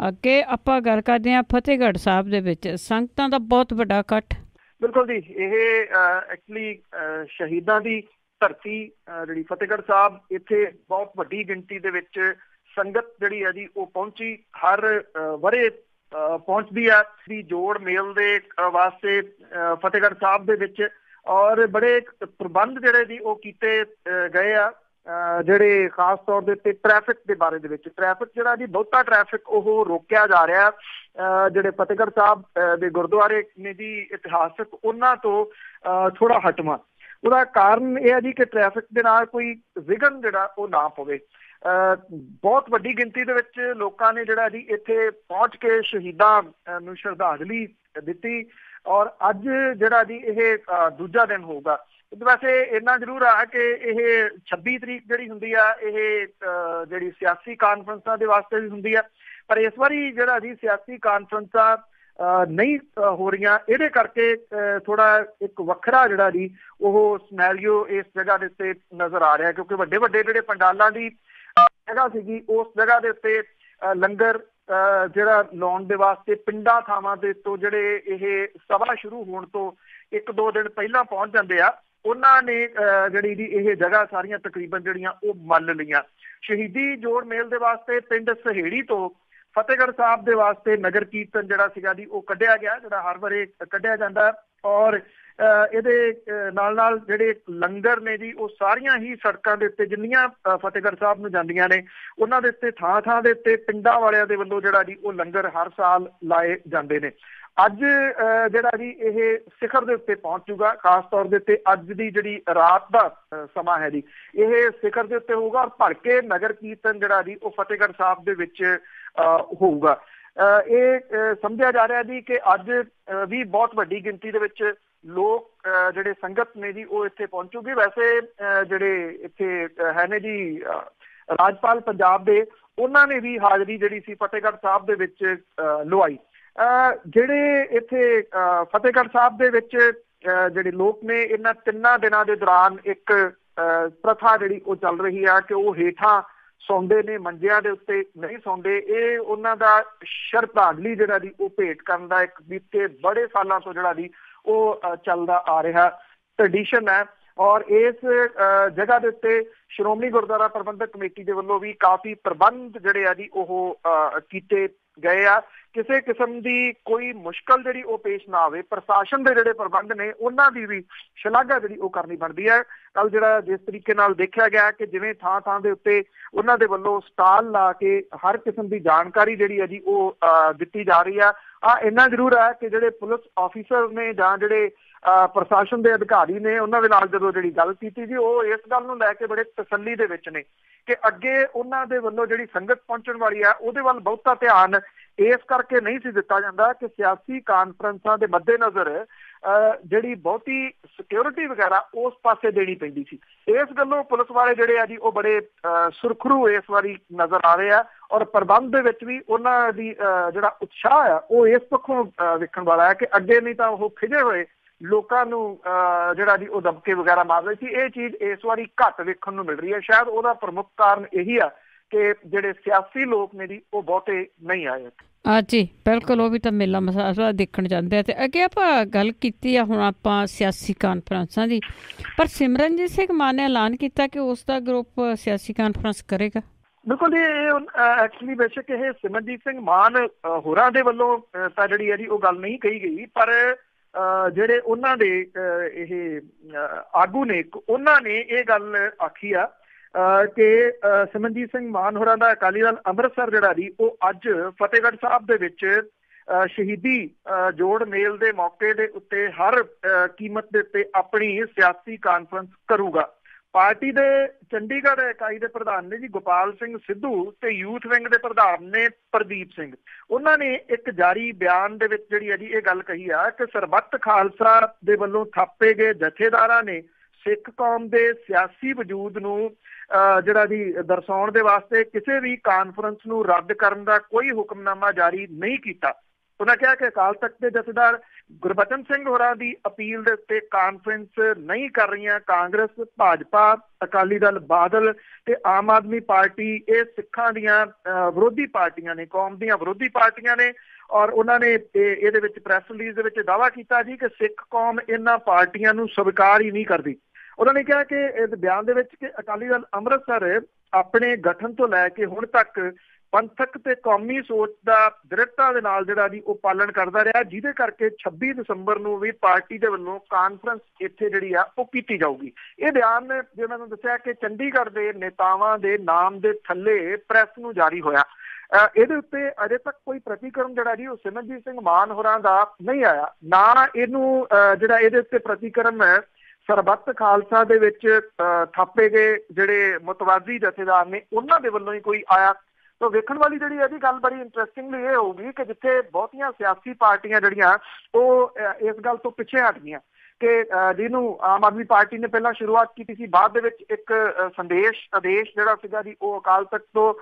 ਅੱਗੇ ਆਪਾਂ ਗੱਲ ਕਰਦੇ ਹਾਂ ਫਤਿਹਗੜ੍ਹ ਸਾਹਿਬ ਦੇ ਵਿੱਚ ਸੰਗਤਾਂ ਦਾ ਬਹੁਤ ਵੱਡਾ ਇਕੱਠ। ਬਿਲਕੁਲ ਜੀ, ਇਹ ਐਕਚੁਅਲੀ ਸ਼ਹੀਦਾਂ ਦੀ ਧਰਤੀ ਜਿਹੜੀ ਫਤਿਹਗੜ੍ਹ ਸਾਹਿਬ, ਇੱਥੇ ਬਹੁਤ ਵੱਡੀ ਗਿਣਤੀ ਦੇ ਵਿੱਚ ਸੰਗਤ ਜਿਹੜੀ ਹੈ ਜੀ ਉਹ ਪਹੁੰਚੀ। ਹਰ ਵਰ੍ਹੇ ਪਹੁੰਚਦੀ ਹੈ ਦੀ ਜੋੜ ਮੇਲ ਦੇ ਵਾਸਤੇ ਫਤਿਹਗੜ੍ਹ ਸਾਹਿਬ ਦੇ ਵਿੱਚ, ਔਰ ਬੜੇ ਪ੍ਰਬੰਧ ਜਿਹੜੇ ਜੀ ਉਹ ਕੀਤੇ ਗਏ ਆ। ਜਿਹੜੇ ਖਾਸ ਤੌਰ ਦੇ ਉੱਤੇ ਟ੍ਰੈਫਿਕ ਦੇ ਬਾਰੇ ਦੇ ਵਿੱਚ, ਟ੍ਰੈਫਿਕ ਜਿਹੜਾ ਜੀ ਬਹੁਤਾ ਟ੍ਰੈਫਿਕ ਉਹ ਰੋਕਿਆ ਜਾ ਰਿਹਾ। ਜਿਹੜੇ ਫਤਿਹਗੜ੍ਹ ਸਾਹਿਬ ਦੇ ਗੁਰਦੁਆਰੇ ਨੇ ਜੀ ਇਤਿਹਾਸਕ, ਉਹਨਾਂ ਤੋਂ ਥੋੜਾ ਹਟਵਾਂ। ਉਹਦਾ ਕਾਰਨ ਇਹ ਹੈ ਜੀ ਕਿ ਟ੍ਰੈਫਿਕ ਦੇ ਨਾਲ ਕੋਈ ਵਿਘਨ ਜਿਹੜਾ ਉਹ ਨਾ ਪਵੇ। ਬਹੁਤ ਵੱਡੀ ਗਿਣਤੀ ਦੇ ਵਿੱਚ ਲੋਕਾਂ ਨੇ ਜਿਹੜਾ ਜੀ ਇੱਥੇ ਪਹੁੰਚ ਕੇ ਸ਼ਹੀਦਾਂ ਨੂੰ ਸ਼ਰਧਾਂਜਲੀ ਦਿੱਤੀ, ਔਰ ਅੱਜ ਜਿਹੜਾ ਜੀ ਇਹ ਦੂਜਾ ਦਿਨ ਹੋਊਗਾ। ਵੈਸੇ ਇੰਨਾ ਜ਼ਰੂਰ ਆ ਕਿ ਇਹ 26 ਤਰੀਕ ਜਿਹੜੀ ਹੁੰਦੀ ਆ ਇਹ ਜਿਹੜੀ ਸਿਆਸੀ ਕਾਨਫਰੰਸਾਂ ਦੇ ਵਾਸਤੇ ਵੀ ਹੁੰਦੀ ਆ, ਪਰ ਇਸ ਵਾਰੀ ਜਿਹੜਾ ਜੀ ਸਿਆਸੀ ਕਾਨਫਰੰਸਾਂ ਨਹੀਂ ਹੋ ਰਹੀਆਂ। ਇਹਦੇ ਕਰਕੇ ਥੋੜਾ ਇੱਕ ਵੱਖਰਾ ਜਿਹੜਾ ਜੀ ਉਹ ਸਿਨੈਰੀਓ ਇਸ ਜਗ੍ਹਾ ਦੇ ਉੱਤੇ ਨਜ਼ਰ ਆ ਰਿਹਾ, ਕਿਉਂਕਿ ਵੱਡੇ ਵੱਡੇ ਜਿਹੜੇ ਪੰਡਾਲਾਂ ਦੀ ਜਗ੍ਹਾ ਸੀਗੀ ਉਸ ਜਗ੍ਹਾ ਦੇ ਉੱਤੇ ਲੰਗਰ ਜਿਹੜਾ ਲਾਉਣ ਦੇ ਵਾਸਤੇ ਪਿੰਡਾਂ ਥਾਵਾਂ ਦੇ ਤੋਂ ਜਿਹੜੇ ਇਹ ਸਭਾ ਸ਼ੁਰੂ ਹੋਣ ਤੋਂ 1-2 ਦਿਨ ਪਹਿਲਾਂ ਪਹੁੰਚ ਜਾਂਦੇ ਆ, ਉਹਨਾਂ ਨੇ ਜਿਹੜੀ ਜੀ ਇਹ ਜਗ੍ਹਾ ਸਾਰੀਆਂ ਤਕਰੀਬਨ ਜਿਹੜੀਆਂ ਉਹ ਮੱਲ ਲਈਆਂ। ਸ਼ਹੀਦੀ ਜੋੜ ਮੇਲ ਦੇ ਵਾਸਤੇ ਪਿੰਡ ਸਹੇੜੀ ਤੋਂ ਫਤਿਹਗੜ੍ਹ ਸਾਹਿਬ ਦੇ ਵਾਸਤੇ ਨਗਰ ਕੀਰਤਨ ਜਿਹੜਾ ਸੀਗਾ ਜੀ ਉਹ ਕੱਢਿਆ ਗਿਆ, ਜਿਹੜਾ ਹਰ ਵਾਰੇ ਕੱਢਿਆ ਜਾਂਦਾ। ਔਰ ਇਹਦੇ ਨਾਲ ਨਾਲ ਜਿਹੜੇ ਲੰਗਰ ਨੇ ਜੀ ਉਹ ਸਾਰੀਆਂ ਹੀ ਸੜਕਾਂ ਦੇ ਉੱਤੇ ਜਿੰਨੀਆਂ ਫਤਿਹਗੜ੍ਹ ਸਾਹਿਬ ਨੂੰ ਜਾਂਦੀਆਂ ਨੇ ਉਹਨਾਂ ਦੇ ਉੱਤੇ ਥਾਂ ਥਾਂ ਦੇ ਉੱਤੇ ਪਿੰਡਾਂ ਵਾਲਿਆਂ ਦੇ ਵੱਲੋਂ ਜਿਹੜਾ ਜੀ ਉਹ ਲੰਗਰ ਹਰ ਸਾਲ ਲਾਏ ਜਾਂਦੇ ਨੇ। ਅੱਜ ਜਿਹੜਾ ਜੀ ਇਹ ਸਿਖਰ ਦੇ ਉੱਤੇ ਪਹੁੰਚ ਜੂਗਾ। ਖਾਸ ਤੌਰ ਦੇ ਉੱਤੇ ਅੱਜ ਦੀ ਜਿਹੜੀ ਰਾਤ ਦਾ ਸਮਾਂ ਹੈ ਜੀ ਇਹ ਸਿਖਰ ਦੇ ਉੱਤੇ ਹੋਊਗਾ, ਔਰ ਭੜਕੇ ਨਗਰ ਕੀਰਤਨ ਜਿਹੜਾ ਜੀ ਉਹ ਫਤਿਹਗੜ੍ਹ ਸਾਹਿਬ ਦੇ ਵਿੱਚ ਹੋਊਗਾ। ਇਹ ਸਮਝਿਆ ਜਾ ਰਿਹਾ ਜੀ ਕਿ ਅੱਜ ਵੀ ਬਹੁਤ ਵੱਡੀ ਗਿਣਤੀ ਦੇ ਵਿੱਚ ਲੋਕ ਜਿਹੜੇ ਸੰਗਤ ਨੇ ਜੀ ਉਹ ਇੱਥੇ ਪਹੁੰਚੂਗੀ। ਵੈਸੇ ਜਿਹੜੇ ਇੱਥੇ ਹੈ ਨੇ ਜੀ ਰਾਜਪਾਲ ਪੰਜਾਬ ਦੇ, ਉਹਨਾਂ ਨੇ ਵੀ ਹਾਜ਼ਰੀ ਜਿਹੜੀ ਸੀ ਫਤਿਹਗੜ੍ਹ ਸਾਹਿਬ ਦੇ ਵਿੱਚ ਲਵਾਈ। ਜਿਹੜੇ ਇੱਥੇ ਫਤਿਹਗੜ੍ਹ ਸਾਹਿਬ ਦੇ ਵਿੱਚ ਜਿਹੜੇ ਲੋਕ ਨੇ, ਇਹਨਾਂ 3 ਦਿਨਾਂ ਦੇ ਦੌਰਾਨ ਇੱਕ ਪ੍ਰਥਾ ਜਿਹੜੀ ਉਹ ਚੱਲ ਰਹੀ ਆ ਕਿ ਉਹ ਹੇਠਾਂ ਸੌਂਦੇ ਨੇ, ਮੰਜਿਆਂ ਦੇ ਉੱਤੇ ਨਹੀਂ ਸੌਂਦੇ। ਇਹ ਉਹਨਾਂ ਦਾ ਸ਼ਰਧਾਂਜਲੀ ਜਿਹੜਾ ਜੀ ਉਹ ਭੇਟ ਕਰਨ ਦਾ ਇੱਕ ਬੀਤੇ ਬੜੇ ਸਾਲਾਂ ਤੋਂ ਜਿਹੜਾ ਜੀ ਉਹ ਚੱਲਦਾ ਆ ਰਿਹਾ ਟ੍ਰੈਡੀਸ਼ਨ ਹੈ। ਔਰ ਇਸ ਜਗ੍ਹਾ ਦੇ ਉੱਤੇ ਸ਼੍ਰੋਮਣੀ ਗੁਰਦੁਆਰਾ ਪ੍ਰਬੰਧਕ ਕਮੇਟੀ ਦੇ ਵੱਲੋਂ ਵੀ ਕਾਫੀ ਪ੍ਰਬੰਧ ਜਿਹੜੇ ਆ ਜੀ ਉਹ ਕੀਤੇ ਗਏ ਆ। ਕਿਸੇ ਕਿਸਮ ਦੀ ਕੋਈ ਮੁਸ਼ਕਲ ਜਿਹੜੀ ਉਹ ਪੇਸ਼ ਨਾ ਆਵੇ। ਪ੍ਰਸ਼ਾਸਨ ਦੇ ਜਿਹੜੇ ਪ੍ਰਬੰਧ ਨੇ ਉਹਨਾਂ ਦੀ ਵੀ ਸ਼ਲਾਘਾ ਜਿਹੜੀ ਉਹ ਕਰਨੀ ਬਣਦੀ ਹੈ। ਕੱਲ ਜਿਹੜਾ ਜਿਸ ਤਰੀਕੇ ਨਾਲ ਦੇਖਿਆ ਗਿਆ ਕਿ ਜਿਵੇਂ ਥਾਂ ਥਾਂ ਦੇ ਉੱਤੇ ਉਹਨਾਂ ਦੇ ਵੱਲੋਂ ਸਟਾਲ ਲਾ ਕੇ ਹਰ ਕਿਸਮ ਦੀ ਜਾਣਕਾਰੀ ਜਿਹੜੀ ਹੈ ਜੀ ਉਹ ਦਿੱਤੀ ਜਾ ਰਹੀ ਆ। ਇੰਨਾ ਜ਼ਰੂਰ ਹੈ ਕਿ ਜਿਹੜੇ ਪੁਲਿਸ ਆਫੀਸਰ ਨੇ ਜਾਂ ਜਿਹੜੇ ਪ੍ਰਸ਼ਾਸਨ ਦੇ ਅਧਿਕਾਰੀ ਨੇ, ਉਹਨਾਂ ਦੇ ਨਾਲ ਜਦੋਂ ਜਿਹੜੀ ਗੱਲ ਕੀਤੀ ਜੀ ਉਹ ਇਸ ਗੱਲ ਨੂੰ ਲੈ ਕੇ ਬੜੇ ਤਸੱਲੀ ਦੇ ਵਿੱਚ ਨੇ ਕਿ ਅੱਗੇ ਉਹਨਾਂ ਦੇ ਵੱਲੋਂ ਜਿਹੜੀ ਸੰਗਤ ਪਹੁੰਚਣ ਵਾਲੀ ਆ ਉਹਦੇ ਵੱਲ ਬਹੁਤਾ ਧਿਆਨ ਇਸ ਕਰਕੇ ਨਹੀਂ ਸੀ ਦਿੱਤਾ ਜਾਂਦਾ ਕਿ ਸਿਆਸੀ ਕਾਨਫਰੰਸਾਂ ਦੇ ਮੱਦੇਨਜ਼ਰ ਜਿਹੜੀ ਬਹੁਤੀ ਸਿਕਿਉਰਿਟੀ ਵਗੈਰਾ ਉਸ ਪਾਸੇ ਦੇਣੀ ਪੈਂਦੀ ਸੀ। ਇਸ ਗੱਲੋਂ ਪੁਲਿਸ ਵਾਲੇ ਜਿਹੜੇ ਆ ਜੀ ਉਹ ਬੜੇ ਸੁਰਖਰੂ ਇਸ ਵਾਰੀ ਨਜ਼ਰ ਆ ਰਹੇ ਆ, ਔਰ ਪ੍ਰਬੰਧ ਦੇ ਵਿੱਚ ਵੀ ਉਹਨਾਂ ਦੀ ਜਿਹੜਾ ਉਤਸ਼ਾਹ ਆ ਉਹ ਇਸ ਪੱਖੋਂ ਵੇਖਣ ਵਾਲਾ ਹੈ ਕਿ ਅੱਗੇ ਨਹੀਂ ਤਾਂ ਉਹ ਖਿਜੇ ਹੋਏ ਲੋਕਾਂ ਨੂੰ ਜਿਹੜਾ ਜੀ ਉਹ ਦਬਕੇ ਵਗੈਰਾ ਮਾਰ ਰਹੇ ਸੀ। ਇਹ ਚੀਜ਼ ਇਸ ਵਾਰੀ ਘੱਟ ਵੇਖਣ ਨੂੰ ਮਿਲ ਰਹੀ ਹੈ। ਸ਼ਾਇਦ ਉਹਦਾ ਪ੍ਰਮੁੱਖ ਕਾਰਨ ਇਹੀ ਆ ਕਿ ਜਿਹੜੇ ਸਿਆਸੀ ਲੋਕ ਨੇ ਜੀ ਉਹ ਬਹੁਤੇ ਨਹੀਂ ਆਏ। ਜੀ ਬਿਲਕੁਲ, ਉਹ ਵੀ ਤਾਂ ਮੇਲਾ ਮਸਾਲਾ ਦੇਖਣ ਜਾਂਦੇ ਆ। ਤੇ ਅੱਗੇ ਆਪਾਂ ਗੱਲ ਕੀਤੀ ਆ ਹੁਣ ਆਪਾਂ ਸਿਆਸੀ ਕਾਨਫਰੰਸਾਂ ਦੀ, ਪਰ ਸਿਮਰਨਜੀਤ ਸਿੰਘ ਮਾਨ ਨੇ ਐਲਾਨ ਕੀਤਾ ਕਿ ਉਸ ਦਾ ਗਰੁੱਪ ਸਿਆਸੀ ਕਾਨਫਰੰਸ ਕਰੇਗਾ। ਬਿਲਕੁਲ ਜੀ, ਇਹ ਐਕਚੁਅਲੀ ਬੇਸ਼ੱਕ ਇਹ ਸਿਮਰਨਜੀਤ ਸਿੰਘ ਮਾਨ ਹੋਰਾਂ ਦੇ ਵੱਲੋਂ ਤਾਂ ਜਿਹੜੀ ਹੈ ਜੀ ਉਹ ਗੱਲ ਨਹੀਂ ਕਹੀ ਗਈ, ਪਰ ਜਿਹੜੇ ਉਹਨਾਂ ਦੇ ਇਹ ਆਗੂ ਨੇ ਉਹਨਾਂ ਨੇ ਇਹ ਗੱਲ ਆਖੀ ਆ ਕਿ ਸਿਮਰਨਜੀਤ ਸਿੰਘ ਮਾਨ ਹੋਰਾਂ ਦਾ ਅਕਾਲੀ ਦਲ ਅੰਮ੍ਰਿਤਸਰ ਜਿਹੜਾ ਜੀ ਉਹ ਅੱਜ ਫਤਿਹਗੜ੍ਹ ਸਾਹਿਬ ਦੇ ਵਿੱਚ ਸ਼ਹੀਦੀ ਜੋੜ ਮੇਲ ਦੇ ਮੌਕੇ ਦੇ ਉੱਤੇ ਹਰ ਕੀਮਤ ਦੇ ਉੱਤੇ ਆਪਣੀ ਸਿਆਸੀ ਕਾਨਫਰੰਸ ਕਰੂਗਾ। ਪਾਰਟੀ ਦੇ ਚੰਡੀਗੜ੍ਹ ਇਕਾਈ ਦੇ ਪ੍ਰਧਾਨ ਨੇ ਜੀ ਗੋਪਾਲ ਸਿੰਘ ਸਿੱਧੂ ਤੇ ਯੂਥ ਵਿੰਗ ਦੇ ਪ੍ਰਧਾਨ ਨੇ ਪ੍ਰਦੀਪ ਸਿੰਘ। ਉਹਨਾਂ ਨੇ ਇੱਕ ਜਾਰੀ ਬਿਆਨ ਦੇ ਵਿੱਚ ਜਿਹੜੀ ਹੈ ਜੀ ਇਹ ਗੱਲ ਕਹੀ ਆ ਕਿ ਸਰਬੱਤ ਖਾਲਸਾ ਦੇ ਵੱਲੋਂ ਥਾਪੇ ਗਏ ਜਥੇਦਾਰਾਂ ਨੇ ਸਿੱਖ ਕੌਮ ਦੇ ਸਿਆਸੀ ਵਜੂਦ ਨੂੰ ਜਿਹੜਾ ਜੀ ਦਰਸਾਉਣ ਦੇ ਵਾਸਤੇ ਕਿਸੇ ਵੀ ਕਾਨਫਰੰਸ ਨੂੰ ਰੱਦ ਕਰਨ ਦਾ ਕੋਈ ਹੁਕਮਨਾਮਾ ਜਾਰੀ ਨਹੀਂ ਕੀਤਾ। ਉਹਨਾਂ ਕਿਹਾ ਕਿ ਅਕਾਲ ਤਖਤ ਦੇ ਜਥੇਦਾਰ ਗੁਰਬਚਨ ਸਿੰਘ ਹੋਰਾਂ ਦੀ ਅਪੀਲ ਦੇ ਉੱਤੇ ਕਾਨਫਰੰਸ ਨਹੀਂ ਕਰ ਰਹੀਆਂ ਕਾਂਗਰਸ, ਭਾਜਪਾ, ਅਕਾਲੀ ਦਲ, ਬਾਦਲ ਤੇ ਆਮ ਆਦਮੀ ਪਾਰਟੀ। ਇਹ ਸਿੱਖਾਂ ਦੀਆਂ ਵਿਰੋਧੀ ਪਾਰਟੀਆਂ ਨੇ, ਕੌਮ ਦੀਆਂ ਵਿਰੋਧੀ ਪਾਰਟੀਆਂ ਨੇ। ਔਰ ਉਹਨਾਂ ਨੇ ਇਹਦੇ ਵਿੱਚ ਪ੍ਰੈਸ ਰਿਲੀਜ਼ ਦੇ ਵਿੱਚ ਦਾਅਵਾ ਕੀਤਾ ਜੀ ਕਿ ਸਿੱਖ ਕੌਮ ਇਹਨਾਂ ਪਾਰਟੀਆਂ ਨੂੰ ਸਵੀਕਾਰ ਹੀ ਨਹੀਂ ਕਰਦੀ। ਉਹਨਾਂ ਨੇ ਕਿਹਾ ਕਿ ਇਸ ਬਿਆਨ ਦੇ ਵਿੱਚ ਕਿ ਅਕਾਲੀ ਦਲ ਅੰਮ੍ਰਿਤਸਰ ਆਪਣੇ ਗਠਨ ਤੋਂ ਲੈ ਕੇ ਹੁਣ ਤੱਕ ਪੰਥਕ ਤੇ ਕੌਮੀ ਸੋਚ ਦਾ ਦ੍ਰਿੜਤਾ ਦੇ ਨਾਲ ਜਿਹੜਾ ਜੀ ਉਹ ਪਾਲਣ ਕਰਦਾ ਰਿਹਾ, ਜਿਹਦੇ ਕਰਕੇ 26 ਦਸੰਬਰ ਨੂੰ ਵੀ ਪਾਰਟੀ ਦੇ ਵੱਲੋਂ ਕਾਨਫਰੰਸ ਇੱਥੇ ਜਿਹੜੀ ਆ ਉਹ ਕੀਤੀ ਜਾਊਗੀ। ਇਹ ਬਿਆਨ ਜਿਵੇਂ ਮੈਂ ਦੱਸਿਆ ਕਿ ਚੰਡੀਗੜ੍ਹ ਦੇ ਨੇਤਾਵਾਂ ਦੇ ਨਾਮ ਦੇ ਥੱਲੇ ਪ੍ਰੈਸ ਨੂੰ ਜਾਰੀ ਹੋਇਆ। ਇਹਦੇ ਉੱਤੇ ਅਜੇ ਤੱਕ ਕੋਈ ਪ੍ਰਤੀਕਰਮ ਜਿਹੜਾ ਜੀ ਉਹ ਸਿਮਰਜੀਤ ਸਿੰਘ ਮਾਨ ਹੋਰਾਂ ਦਾ ਨਹੀਂ ਆਇਆ, ਨਾ ਇਹਨੂੰ ਜਿਹੜਾ ਇਹਦੇ ਉੱਤੇ ਪ੍ਰਤੀਕਰਮ ਹੈ ਸਰਬੱਤ ਖਾਲਸਾ ਦੇ ਵਿੱਚ ਥਾਪੇ ਗਏ ਜਿਹੜੇ ਮੁਤਵਾਜ਼ੀ ਜਥੇਦਾਰ ਨੇ ਉਹਨਾਂ ਦੇ ਵੱਲੋਂ ਹੀ ਕੋਈ ਆਇਆ। ਤਾਂ ਵੇਖਣ ਵਾਲੀ ਜਿਹੜੀ ਇਹਦੀ ਗੱਲ ਬੜੀ ਇੰਟਰਸਟਿੰਗਲੀ ਇਹ ਹੋਊਗੀ ਕਿ ਜਿੱਥੇ ਬਹੁਤੀਆਂ ਸਿਆਸੀ ਪਾਰਟੀਆਂ ਜਿਹੜੀਆਂ ਉਹ ਇਸ ਗੱਲ ਤੋਂ ਪਿੱਛੇ ਹਟ ਗਈਆਂ ਕਿ ਜਿਹਨੂੰ ਆਮ ਆਦਮੀ ਪਾਰਟੀ ਨੇ ਪਹਿਲਾਂ ਸ਼ੁਰੂਆਤ ਕੀਤੀ ਸੀ, ਬਾਅਦ ਦੇ ਵਿੱਚ ਇੱਕ ਆਦੇਸ਼ ਜਿਹੜਾ ਸੀਗਾ ਜੀ ਉਹ ਅਕਾਲ ਤਖਤ ਤੋਂ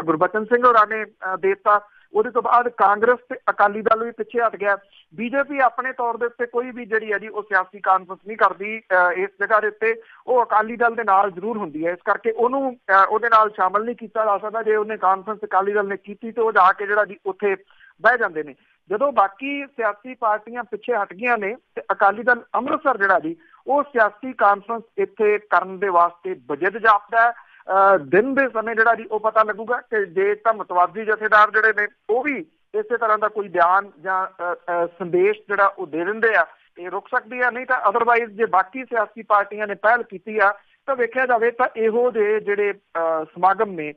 ਗੁਰਬਚਨ ਸਿੰਘ ਹੋਰਾਂ ਨੇ ਦੇ ਦਿੱਤਾ। ਉਹਦੇ ਤੋਂ ਬਾਅਦ ਕਾਂਗਰਸ ਤੇ ਅਕਾਲੀ ਦਲ ਵੀ ਪਿੱਛੇ ਹਟ ਗਿਆ। ਬੀਜੇਪੀ ਆਪਣੇ ਤੌਰ ਦੇ ਉੱਤੇ ਕੋਈ ਵੀ ਜਿਹੜੀ ਹੈ ਜੀ ਉਹ ਸਿਆਸੀ ਕਾਨਫਰੰਸ ਨਹੀਂ ਕਰਦੀ ਇਸ ਜਗ੍ਹਾ ਦੇ ਉੱਤੇ। ਉਹ ਅਕਾਲੀ ਦਲ ਦੇ ਨਾਲ ਜ਼ਰੂਰ ਹੁੰਦੀ ਹੈ, ਇਸ ਕਰਕੇ ਉਹਨੂੰ ਉਹਦੇ ਨਾਲ ਸ਼ਾਮਲ ਨਹੀਂ ਕੀਤਾ ਜਾ ਸਕਦਾ। ਜੇ ਉਹਨੇ ਕਾਨਫਰੰਸ ਅਕਾਲੀ ਦਲ ਨੇ ਕੀਤੀ ਤੇ ਉਹ ਜਾ ਕੇ ਜਿਹੜਾ ਜੀ ਉੱਥੇ ਬਹਿ ਜਾਂਦੇ ਨੇ। ਜਦੋਂ ਬਾਕੀ ਸਿਆਸੀ ਪਾਰਟੀਆਂ ਪਿੱਛੇ ਹਟ ਗਈਆਂ ਨੇ ਤੇ ਅਕਾਲੀ ਦਲ ਅੰਮ੍ਰਿਤਸਰ ਜਿਹੜਾ ਜੀ ਉਹ ਸਿਆਸੀ ਕਾਨਫਰੰਸ ਇੱਥੇ ਕਰਨ ਦੇ ਵਾਸਤੇ ਬਜਟ ਜਾਪਦਾ ਹੈ। ਦਿਨ ਦੇ ਸਮੇਂ ਜਿਹੜਾ ਜੀ ਉਹ ਪਤਾ ਲੱਗੂਗਾ ਕਿ ਜੇ ਤਾਂ ਮੁਤਵਾਜ਼ੀ ਜਥੇਦਾਰ ਜਿਹੜੇ ਨੇ ਉਹ ਵੀ ਇਸੇ ਤਰ੍ਹਾਂ ਦਾ ਕੋਈ ਬਿਆਨ ਜਾਂ ਸੰਦੇਸ਼ ਜਿਹੜਾ ਉਹ ਦੇ ਦਿੰਦੇ ਆ, ਇਹ ਰੁਕ ਸਕਦੀ ਆ। ਨਹੀਂ ਤਾਂ ਅਦਰਵਾਈਜ਼ ਜੇ ਬਾਕੀ ਸਿਆਸੀ ਪਾਰਟੀਆਂ ਨੇ ਪਹਿਲ ਕੀਤੀ ਆ ਤਾਂ ਵੇਖਿਆ ਜਾਵੇ ਤਾਂ ਇਹੋ ਜਿਹੇ ਜਿਹੜੇ ਸਮਾਗਮ ਨੇ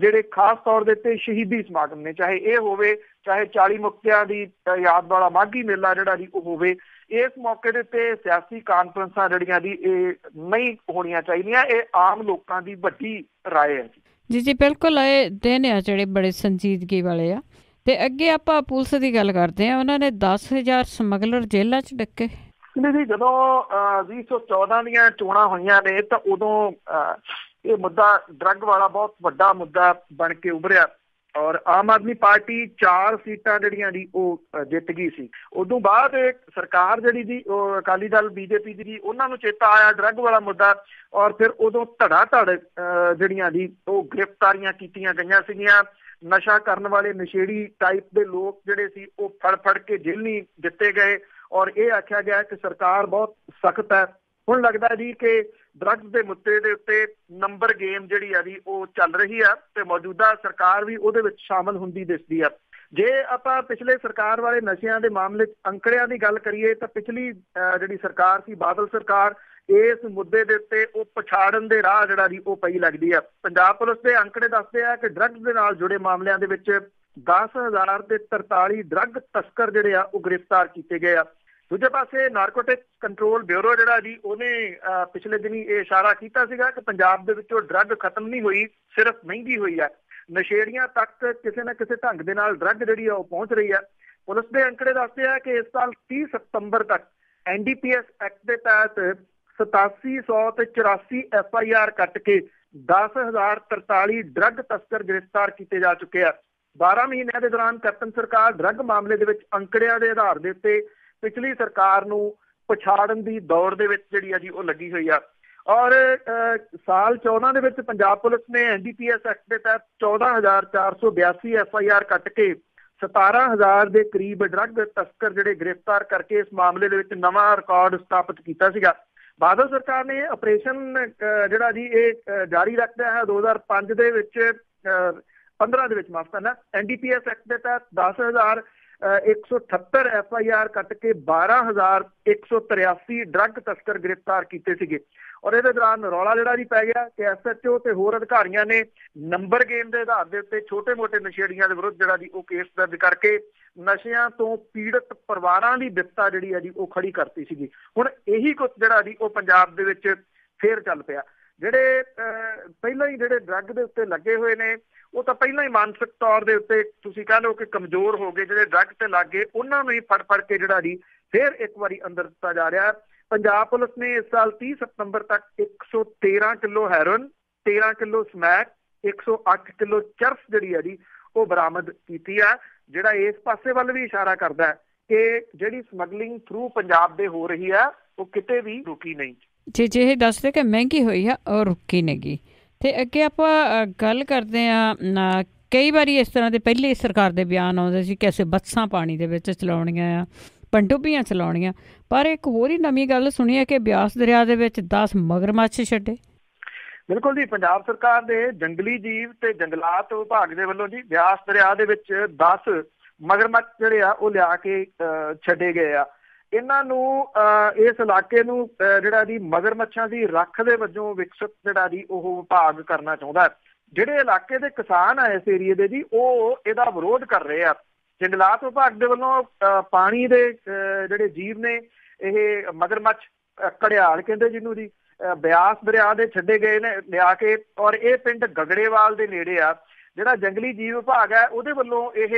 ਜਿਹੜੇ ਖਾਸ ਤੌਰ ਦੇ ਉੱਤੇ ਸ਼ਹੀਦੀ ਸਮਾਗਮ ਨੇ, ਚਾਹੇ ਇਹ ਹੋਵੇ ਚਾਹੇ 40 ਮੁਕਤਿਆਂ ਦੀ ਯਾਦ ਵਾਲਾ ਮਾਘੀ ਮੇਲਾ ਜਿਹੜਾ ਜੀ ਉਹ ਹੋਵੇ, ਇਸ ਮੌਕੇ ਦੇ ਉੱਤੇ ਸਿਆਸੀ ਕਾਨਫਰੰਸਾਂ ਜਿਹੜੀਆਂ ਜੀ ਇਹ ਨਹੀਂ ਹੋਣੀਆਂ ਚਾਹੀਦੀਆਂ। ਇਹ ਆਮ ਲੋਕਾਂ ਦੀ ਵੱਡੀ ਰਾਏ ਹੈ ਜੀ। ਜੀ ਬਿਲਕੁਲ, ਇਹ ਦਿਨ ਆ ਜਿਹੜੇ ਬੜੇ ਸੰਜੀਦਗੀ ਵਾਲੇ ਆ। ਤੇ ਅੱਗੇ ਆਪਾਂ ਪੁਲਿਸ ਦੀ ਗੱਲ ਕਰਦੇ ਹਾਂ। ਉਹਨਾਂ ਨੇ 10,000 ਸਮਗਲਰ ਜੇਲ੍ਹਾਂ 'ਚ ਡੱਕੇ। ਜੀ ਜਦੋਂ 2014 ਦੀਆਂ ਚੋਣਾਂ ਹੋਈਆਂ ਨੇ ਤਾਂ ਉਦੋਂ ਇਹ ਮੁੱਦਾ ਡਰੱਗ ਵਾਲਾ ਬਹੁਤ ਵੱਡਾ ਮੁੱਦਾ ਬਣ ਕੇ ਉਭਰਿਆ ਔਰ ਆਮ ਆਦਮੀ ਪਾਰਟੀ 4 ਸੀਟਾਂ ਜਿਹੜੀਆਂ ਜੀ ਉਹ ਜਿੱਤ ਗਈ ਸੀ। ਉਦੋਂ ਬਾਅਦ ਸਰਕਾਰ ਜਿਹੜੀ ਜੀ ਉਹ ਅਕਾਲੀ ਦਲ ਬੀਜੇਪੀ ਦੀ ਉਹਨਾਂ ਨੂੰ ਚੇਤਾ ਆਇਆ ਡਰੱਗ ਵਾਲਾ ਮੁੱਦਾ ਔਰ ਫਿਰ ਉਦੋਂ ਧੜਾ ਧੜ ਜਿਹੜੀਆਂ ਜੀ ਉਹ ਗ੍ਰਿਫਤਾਰੀਆਂ ਕੀਤੀਆਂ ਗਈਆਂ ਸੀਗੀਆਂ। ਨਸ਼ਾ ਕਰਨ ਵਾਲੇ ਨਸ਼ੇੜੀ ਟਾਈਪ ਦੇ ਲੋਕ ਜਿਹੜੇ ਸੀ ਉਹ ਫੜ ਕੇ ਜੇਲ੍ਹੀ ਦਿੱਤੇ ਗਏ ਔਰ ਇਹ ਆਖਿਆ ਗਿਆ ਕਿ ਸਰਕਾਰ ਬਹੁਤ ਸਖਤ ਹੈ। ਹੁਣ ਲੱਗਦਾ ਜੀ ਕਿ ਡਰੱਗਸ ਦੇ ਮੁੱਦੇ ਦੇ ਉੱਤੇ ਨੰਬਰ ਗੇਮ ਜਿਹੜੀ ਆ ਜੀ ਉਹ ਚੱਲ ਰਹੀ ਆ ਤੇ ਮੌਜੂਦਾ ਸਰਕਾਰ ਵੀ ਉਹਦੇ ਵਿੱਚ ਸ਼ਾਮਲ ਹੁੰਦੀ ਦਿਸਦੀ ਆ। ਜੇ ਆਪਾਂ ਪਿਛਲੇ ਸਰਕਾਰ ਵਾਲੇ ਨਸ਼ਿਆਂ ਦੇ ਮਾਮਲੇ 'ਚ ਅੰਕੜਿਆਂ ਦੀ ਗੱਲ ਕਰੀਏ ਤਾਂ ਪਿਛਲੀ ਜਿਹੜੀ ਸਰਕਾਰ ਸੀ ਬਾਦਲ ਸਰਕਾਰ ਇਸ ਮੁੱਦੇ ਦੇ ਉੱਤੇ ਉਹ ਪਛਾੜਨ ਦੇ ਰਾਹ ਜਿਹੜਾ ਜੀ ਉਹ ਪਈ ਲੱਗਦੀ ਆ। ਪੰਜਾਬ ਪੁਲਿਸ ਦੇ ਅੰਕੜੇ ਦੱਸਦੇ ਆ ਕਿ ਡਰੱਗਸ ਦੇ ਨਾਲ ਜੁੜੇ ਮਾਮਲਿਆਂ ਦੇ ਵਿੱਚ 10,000 ਤੇ 43 ਡਰੱਗ ਤਸਕਰ ਜਿਹੜੇ ਆ ਉਹ ਗ੍ਰਿਫਤਾਰ ਕੀਤੇ ਗਏ ਆ। ਦੂਜੇ ਪਾਸੇ ਨਾਰਕੋਟਿਕਸ ਕੰਟਰੋਲ ਬਿਊਰੋ ਜਿਹੜਾ ਜੀ ਉਹਨੇ ਪਿਛਲੇ ਦਿਨੀ ਇਹ ਇਸ਼ਾਰਾ ਕੀਤਾ ਸੀਗਾ ਕਿ ਪੰਜਾਬ ਦੇ ਵਿੱਚੋਂ ਡਰੱਗ ਖਤਮ ਨਹੀਂ ਹੋਈ, ਸਿਰਫ ਮਹਿੰਗੀ ਹੋਈ ਹੈ। ਨਸ਼ੇੜੀਆਂ ਤੱਕ ਕਿਸੇ ਨਾ ਕਿਸੇ ਢੰਗ ਦੇ ਨਾਲ ਡਰੱਗ ਜਿਹੜੀ ਆ ਉਹ ਪਹੁੰਚ ਰਹੀ ਹੈ। ਪੁਲਿਸ ਦੇ ਅੰਕੜੇ ਦੱਸਦੇ ਆ ਕਿ ਇਸ ਸਾਲ 30 ਸਤੰਬਰ ਤੱਕ NDPS ਐਕਟ ਦੇ ਤਹਿਤ 8700 ਤੇ 84 FIR ਕੱਟ ਕੇ 10,043 ਡਰੱਗ ਤਸਕਰ ਗ੍ਰਿਫਤਾਰ ਕੀਤੇ ਜਾ ਚੁੱਕੇ ਆ। 12 ਮਹੀਨਿਆਂ ਦੇ ਦੌਰਾਨ ਕੈਪਟਨ ਸਰਕਾਰ ਡਰੱਗ ਮਾਮਲੇ ਦੇ ਵਿੱਚ ਅੰਕੜਿਆਂ ਦੇ ਆਧਾਰ ਦੇ ਉੱਤੇ ਪਿਛਲੀ ਸਰਕਾਰ ਨੂੰ ਪਛਾੜਨ ਦੀ ਦੌੜ ਦੇ ਵਿੱਚ ਜਿਹੜੀ ਆ ਜੀ ਉਹ ਲੱਗੀ ਹੋਈ ਆ। ਔਰ ਸਾਲ 14 ਦੇ ਵਿੱਚ ਪੰਜਾਬ ਪੁਲਿਸ ਨੇ NDPS ਐਕਟ ਦੇ ਤਹਿਤ 14,482 FIR ਕੱਟ ਕੇ 17,000 ਦੇ ਕਰੀਬ ਡਰੱਗ ਤਸਕਰ ਜਿਹੜੇ ਗ੍ਰਿਫਤਾਰ ਕਰਕੇ ਇਸ ਮਾਮਲੇ ਦੇ ਵਿੱਚ ਨਵਾਂ ਰਿਕਾਰਡ ਸਥਾਪਿਤ ਕੀਤਾ ਸੀਗਾ। ਬਾਦਲ ਸਰਕਾਰ ਨੇ ਆਪਰੇਸ਼ਨ ਜਿਹੜਾ ਜੀ ਇਹ ਜਾਰੀ ਰੱਖਿਆ ਹੈ 2005 ਦੇ ਵਿੱਚ 15 ਦੇ ਵਿੱਚ ਮਾਫ ਕਰਨਾ NDPS ਐਕਟ ਦੇ ਤਹਿਤ 10,178 FIR ਕੱਟ ਕੇ 12,183 ਡਰੱਗ ਤਸਕਰ ਗ੍ਰਿਫਤਾਰ ਕੀਤੇ ਸੀਗੇ। ਔਰ ਇਹਦੇ ਦੌਰਾਨ ਰੌਲਾ ਜਿਹੜਾ ਜੀ ਪੈ ਗਿਆ ਕਿ SHO ਤੇ ਹੋਰ ਅਧਿਕਾਰੀਆਂ ਨੇ ਨੰਬਰ ਗੇਮ ਦੇ ਆਧਾਰ ਦੇ ਉੱਤੇ ਛੋਟੇ ਮੋਟੇ ਨਸ਼ੇੜੀਆਂ ਦੇ ਵਿਰੁੱਧ ਜਿਹੜਾ ਜੀ ਉਹ ਕੇਸ ਦਰਜ ਕਰਕੇ ਨਸ਼ਿਆਂ ਤੋਂ ਪੀੜਤ ਪਰਿਵਾਰਾਂ ਦੀ ਬਿਪਤਾ ਜਿਹੜੀ ਹੈ ਜੀ ਉਹ ਖੜੀ ਕਰਤੀ ਸੀਗੀ। ਹੁਣ ਇਹੀ ਕੁਝ ਜਿਹੜਾ ਜੀ ਉਹ ਪੰਜਾਬ ਦੇ ਵਿੱਚ ਫਿਰ ਚੱਲ ਪਿਆ। ਜਿਹੜੇ ਪਹਿਲਾਂ ਹੀ ਜਿਹੜੇ ਡਰੱਗ ਦੇ ਉੱਤੇ ਲੱਗੇ ਹੋਏ ਨੇ ਉਹ ਤਾਂ ਪਹਿਲਾਂ ਹੀ ਮਾਨਸਿਕ ਤੌਰ ਦੇ ਉੱਤੇ ਤੁਸੀਂ ਕਹਿ ਲਓ ਕਿ ਕਮਜ਼ੋਰ ਹੋ ਗਏ। ਜਿਹੜੇ ਡਰੱਗ ਤੇ ਲੱਗ ਗਏ ਉਹਨਾਂ ਨੂੰ ਹੀ ਫੜ ਕੇ ਜਿਹੜਾ ਜੀ ਫਿਰ ਇੱਕ ਵਾਰੀ ਅੰਦਰ ਦਿੱਤਾ ਜਾ ਰਿਹਾ। ਪੰਜਾਬ ਪੁਲਿਸ ਨੇ ਇਸ ਸਾਲ 30 ਸਤੰਬਰ ਤੱਕ 113 kilo heroin, 13 kilo smack, 108 kilo ਚਰਸ ਜਿਹੜੀ ਹੈ ਜੀ ਉਹ ਬਰਾਮਦ ਕੀਤੀ ਹੈ, ਜਿਹੜਾ ਇਸ ਪਾਸੇ ਵੱਲ ਵੀ ਇਸ਼ਾਰਾ ਕਰਦਾ ਹੈ ਕਿ ਜਿਹੜੀ ਸਮਗਲਿੰਗ ਥਰੂ ਪੰਜਾਬ ਦੇ ਹੋ ਰਹੀ ਹੈ ਉਹ ਕਿਤੇ ਵੀ ਰੁਕੀ ਨਹੀਂ। ਜੀ ਇਹ ਦੱਸਦੇ ਕਿ ਮਹਿੰਗੀ ਹੋਈ ਆ ਉਹ ਰੁਕੀ ਨਹੀਂ। ਤੇ ਅੱਗੇ ਆਪਾਂ ਗੱਲ ਕਰਦੇ ਹਾਂ, ਕਈ ਵਾਰੀ ਇਸ ਤਰ੍ਹਾਂ ਦੇ ਪਹਿਲੇ ਸਰਕਾਰ ਦੇ ਬਿਆਨ ਆਉਂਦੇ ਸੀ ਕਿ ਅਸੀਂ ਬੱਸਾਂ ਪਾਣੀ ਦੇ ਵਿੱਚ ਚਲਾਉਣੀਆਂ ਆ, ਪਣਡੁੱਬੀਆਂ ਚਲਾਉਣੀਆਂ, ਪਰ ਇੱਕ ਹੋਰ ਹੀ ਨਵੀਂ ਗੱਲ ਸੁਣੀ ਹੈ ਕਿ ਬਿਆਸ ਦਰਿਆ ਦੇ ਵਿੱਚ 10 ਮਗਰਮੱਛ ਛੱਡੇ। ਬਿਲਕੁਲ ਜੀ, ਪੰਜਾਬ ਸਰਕਾਰ ਦੇ ਜੰਗਲੀ ਜੀਵ ਤੇ ਜੰਗਲਾਤ ਵਿਭਾਗ ਦੇ ਵੱਲੋਂ ਜੀ ਬਿਆਸ ਦਰਿਆ ਦੇ ਵਿੱਚ 10 ਮਗਰਮੱਛ ਜਿਹੜੇ ਆ ਉਹ ਲਿਆ ਕੇ ਛੱਡੇ ਗਏ ਆ। ਇਹਨਾਂ ਨੂੰ ਇਸ ਇਲਾਕੇ ਨੂੰ ਜਿਹੜਾ ਜੀ ਮਗਰਮੱਛਾਂ ਦੀ ਰੱਖ ਦੇ ਵਜੋਂ ਵਿਕਸਿਤ ਜਿਹੜਾ ਜੀ ਉਹ ਵਿਭਾਗ ਕਰਨਾ ਚਾਹੁੰਦਾ ਹੈ। ਜਿਹੜੇ ਇਲਾਕੇ ਦੇ ਕਿਸਾਨ ਆ ਇਸ ਏਰੀਏ ਦੇ ਜੀ ਉਹ ਇਹਦਾ ਵਿਰੋਧ ਕਰ ਰਹੇ ਆ। ਜੰਗਲਾਤ ਵਿਭਾਗ ਦੇ ਵੱਲੋਂ ਪਾਣੀ ਦੇ ਜਿਹੜੇ ਜੀਵ ਨੇ ਇਹ ਮਗਰਮੱਛ ਘੜਿਆਲ ਕਹਿੰਦੇ ਜਿਹਨੂੰ ਜੀ ਬਿਆਸ ਦਰਿਆ ਦੇ ਛੱਡੇ ਗਏ ਨੇ ਲਿਆ ਕੇ, ਔਰ ਇਹ ਪਿੰਡ ਗਗੜੇਵਾਲ ਦੇ ਨੇੜੇ ਆ। ਜਿਹੜਾ ਜੰਗਲੀ ਜੀਵ ਵਿਭਾਗ ਹੈ ਉਹਦੇ ਵੱਲੋਂ ਇਹ